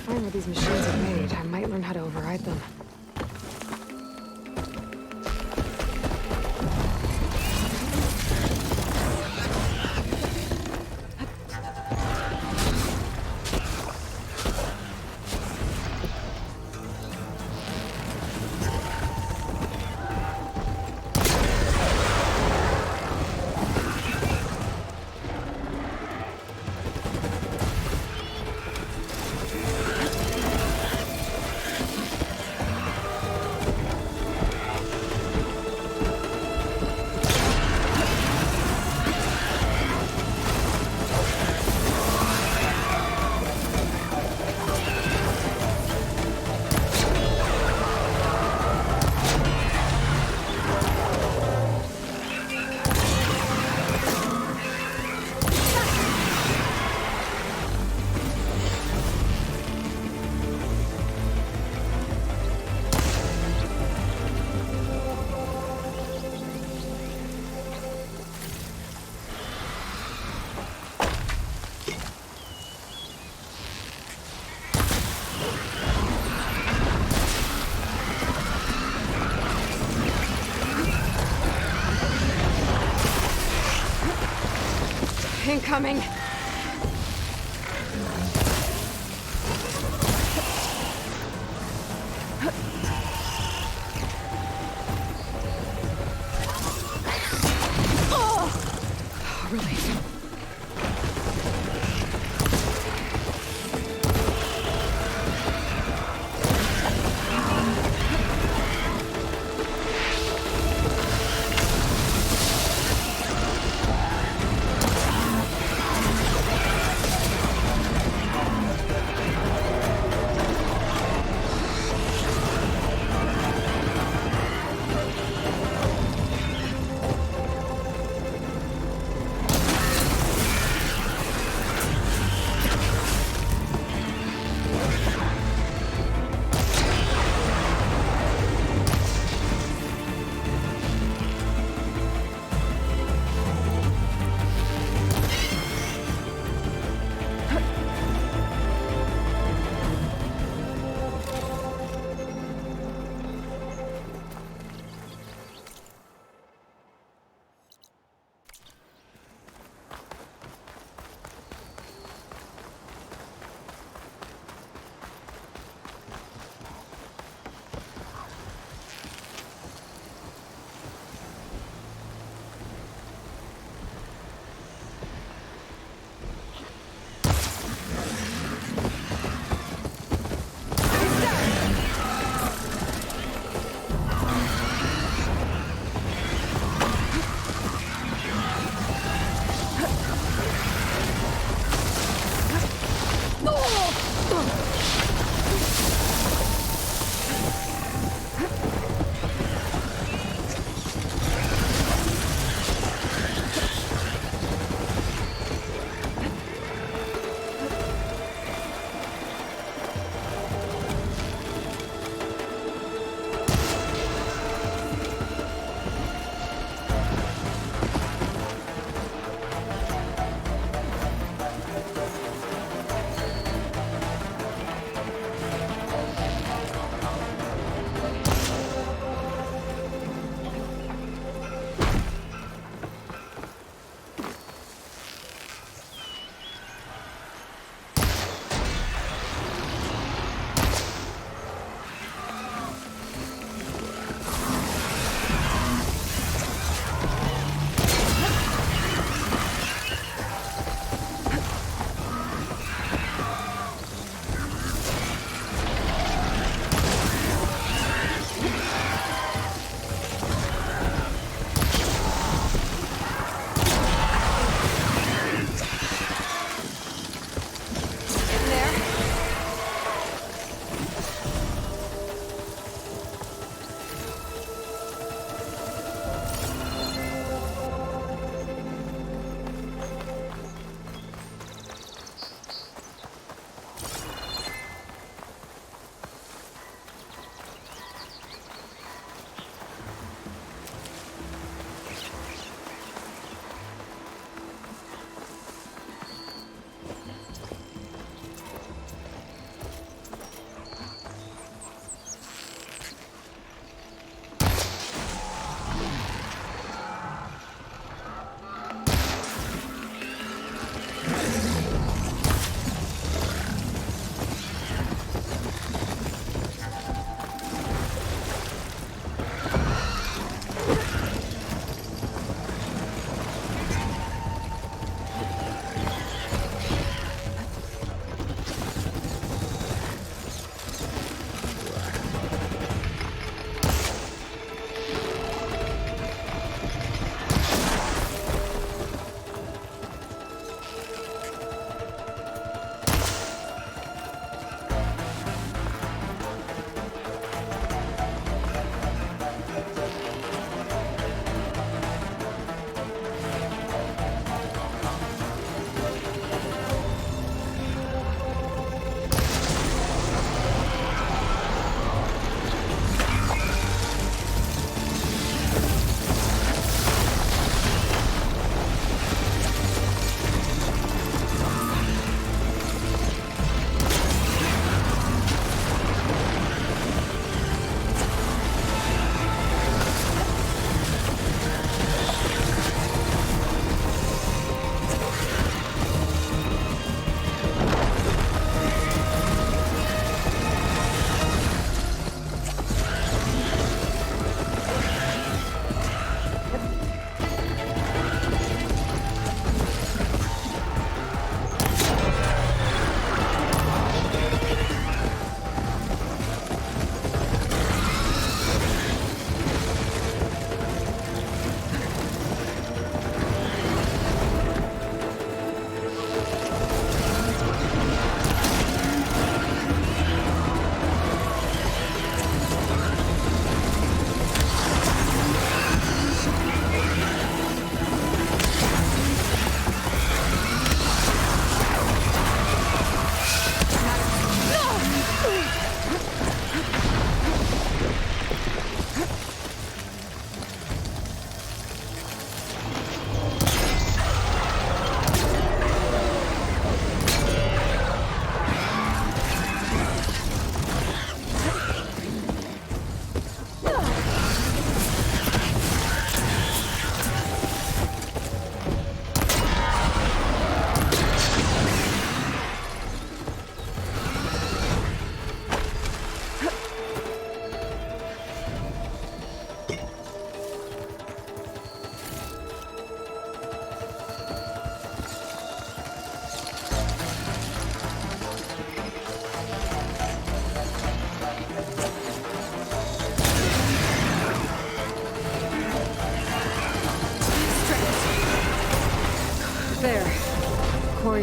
find where these machines are made, I might learn how to override them. Incoming! Oh, relief.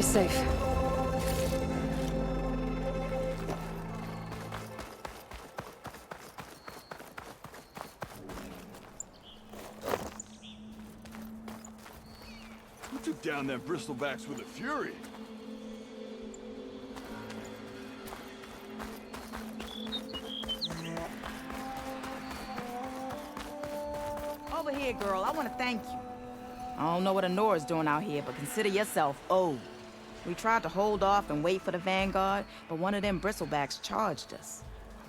safe. Who took down them bristlebacks with a fury? Over here, girl. I want to thank you. I don't know what Honora's doing out here, but consider yourself owed. We tried to hold off and wait for the vanguard, but one of them bristlebacks charged us.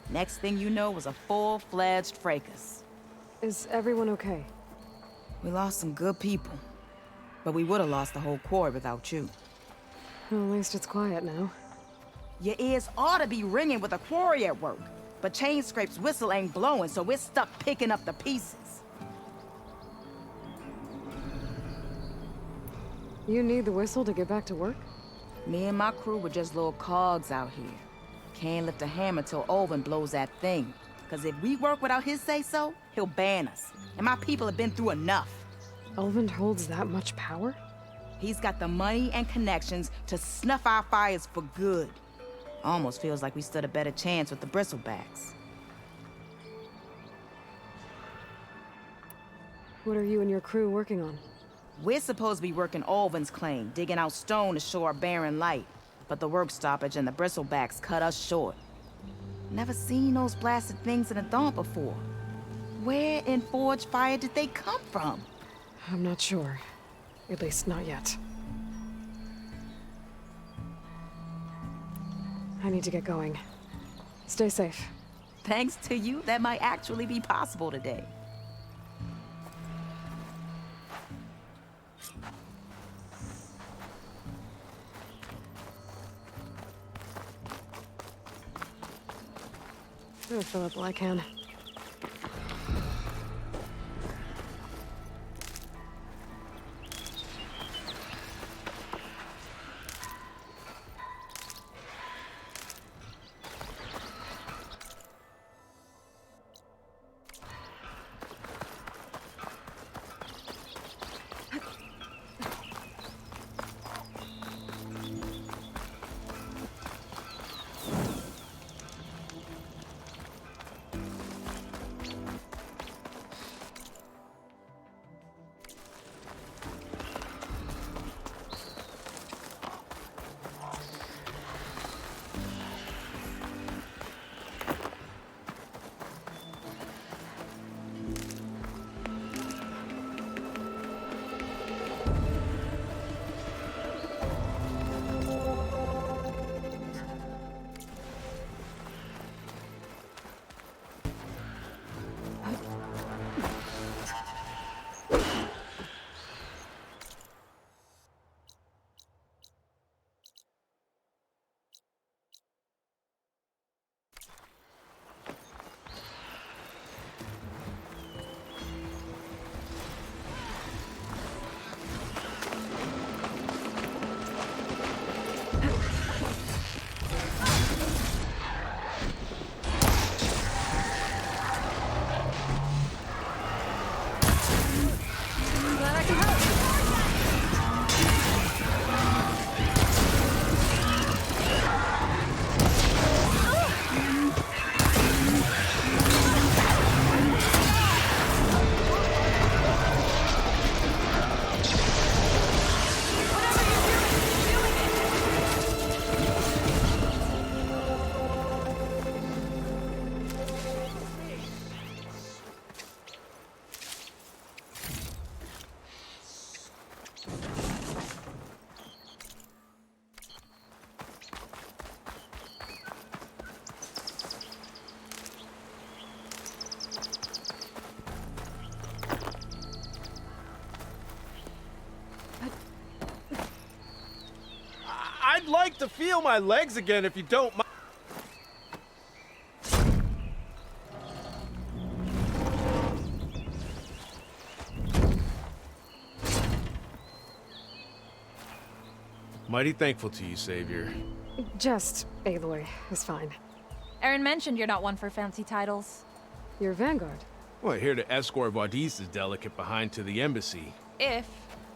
Next thing you know was a full-fledged fracas. Is everyone okay? We lost some good people, but we would have lost the whole quarry without you. Well, at least it's quiet now. Your ears ought to be ringing with a quarry at work, but Chainscrape's whistle ain't blowing, so we're stuck picking up the pieces. You need the whistle to get back to work? Me and my crew were just little cogs out here. Can't lift a hammer till Olvin blows that thing. Cause if we work without his say-so, he'll ban us. And my people have been through enough. Elvin holds that much power? He's got the money and connections to snuff our fires for good. Almost feels like we stood a better chance with the bristlebacks. What are you and your crew working on? We're supposed to be working Olvin's claim, digging out stone to show our barren light. But the work stoppage and the bristlebacks cut us short. Never seen those blasted things in a dawn before. Where in Forge Fire did they come from? I'm not sure. At least not yet. I need to get going. Stay safe. Thanks to you, that might actually be possible today. I'll fill up all I can. I'd like to feel my legs again if you don't mind. Mighty thankful to you, Savior. Just Aloy is fine. Aaron mentioned you're not one for fancy titles. You're Vanguard. Well, here to escort Vaudise's delicate behind to the embassy. If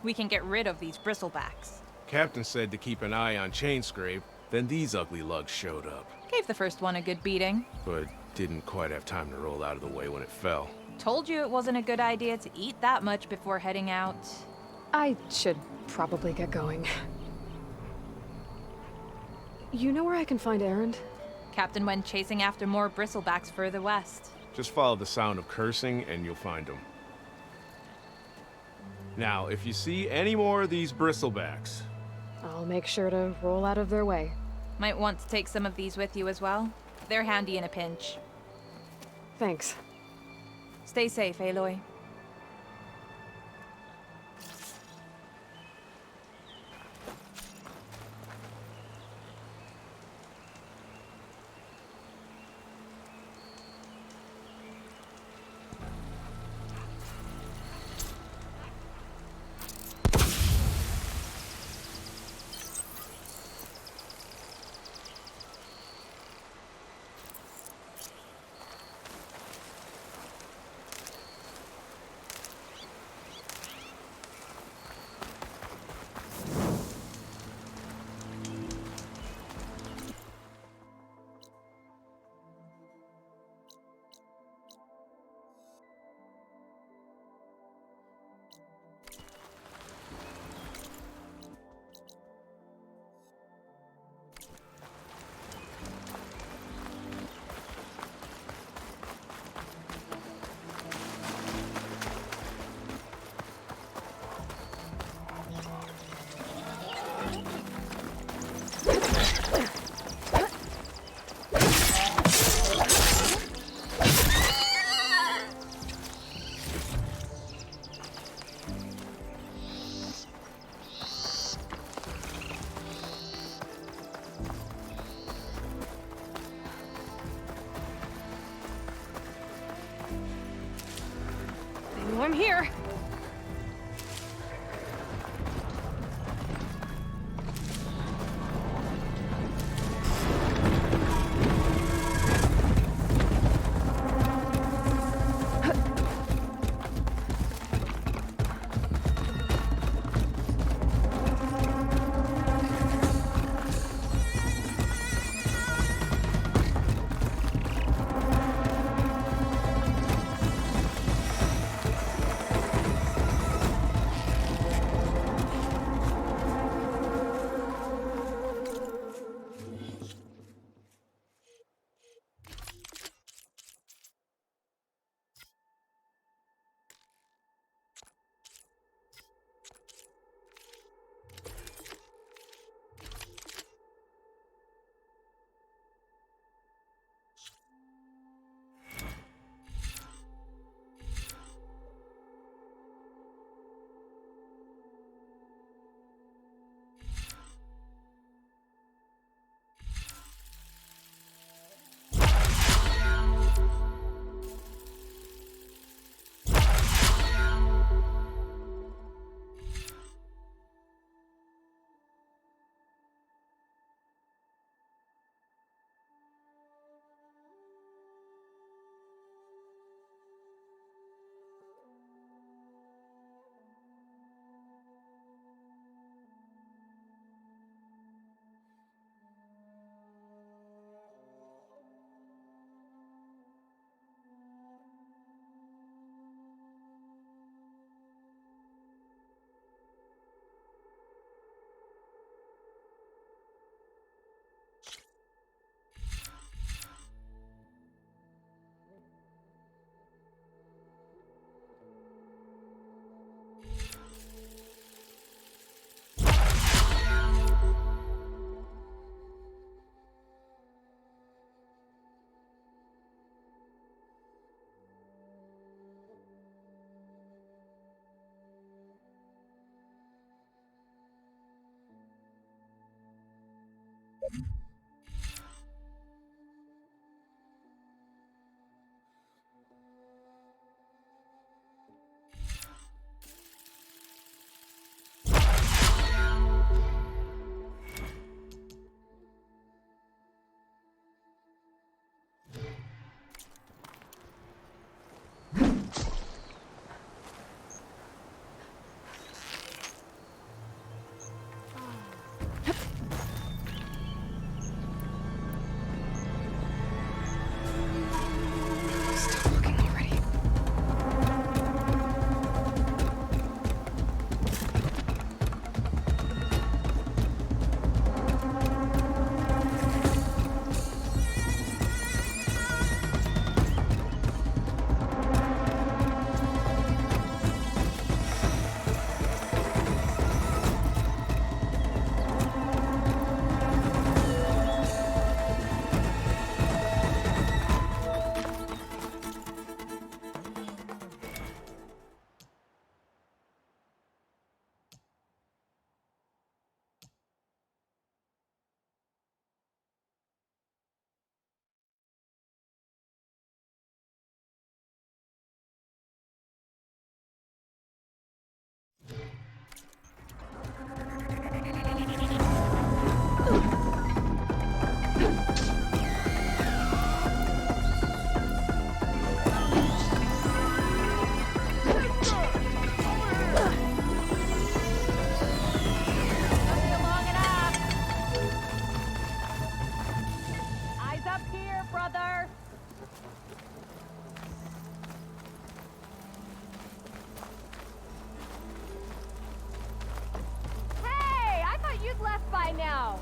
we can get rid of these bristlebacks. Captain said to keep an eye on Chainscrape, then these ugly lugs showed up. Gave the first one a good beating. But didn't quite have time to roll out of the way when it fell. Told you it wasn't a good idea to eat that much before heading out. I should probably get going. You know where I can find Erend? Captain went chasing after more bristlebacks further west. Just follow the sound of cursing and you'll find them. Now, if you see any more of these bristlebacks... I'll make sure to roll out of their way. Might want to take some of these with you as well. They're handy in a pinch. Thanks. Stay safe, Aloy. I'm here. brother! Hey, I thought you'd left by now.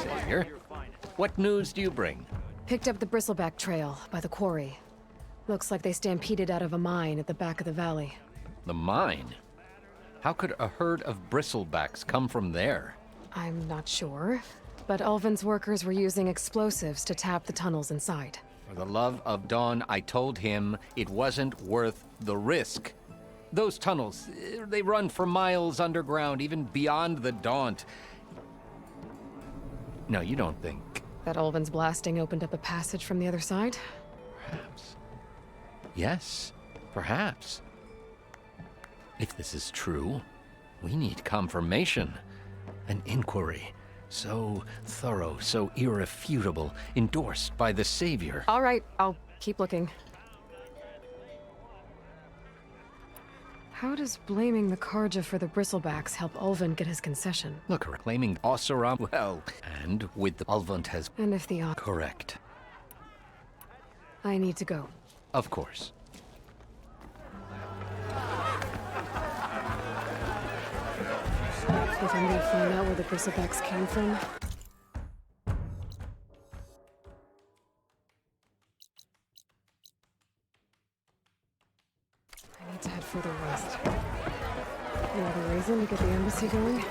Sawyer, what news do you bring? Picked up the bristleback trail by the quarry. Looks like they stampeded out of a mine at the back of the valley. The mine? How could a herd of bristlebacks come from there? I'm not sure, but Ulvin's workers were using explosives to tap the tunnels inside. For the love of Dawn, I told him it wasn't worth the risk. Those tunnels, they run for miles underground, even beyond the Daunt. No, you don't think... That Ulvin's blasting opened up a passage from the other side? Perhaps. Yes, perhaps. If this is true, we need confirmation. An inquiry. So thorough, so irrefutable, endorsed by the Savior. All right, I'll keep looking. How does blaming the Karja for the bristlebacks help Ulvin get his concession? Look, claiming Ossaram, well, and with the Ulvant has... And if the... Correct. I need to go. Of course. If I'm gonna find out where the bristlebacks came from... I need to head further west. No other reason to get the embassy going?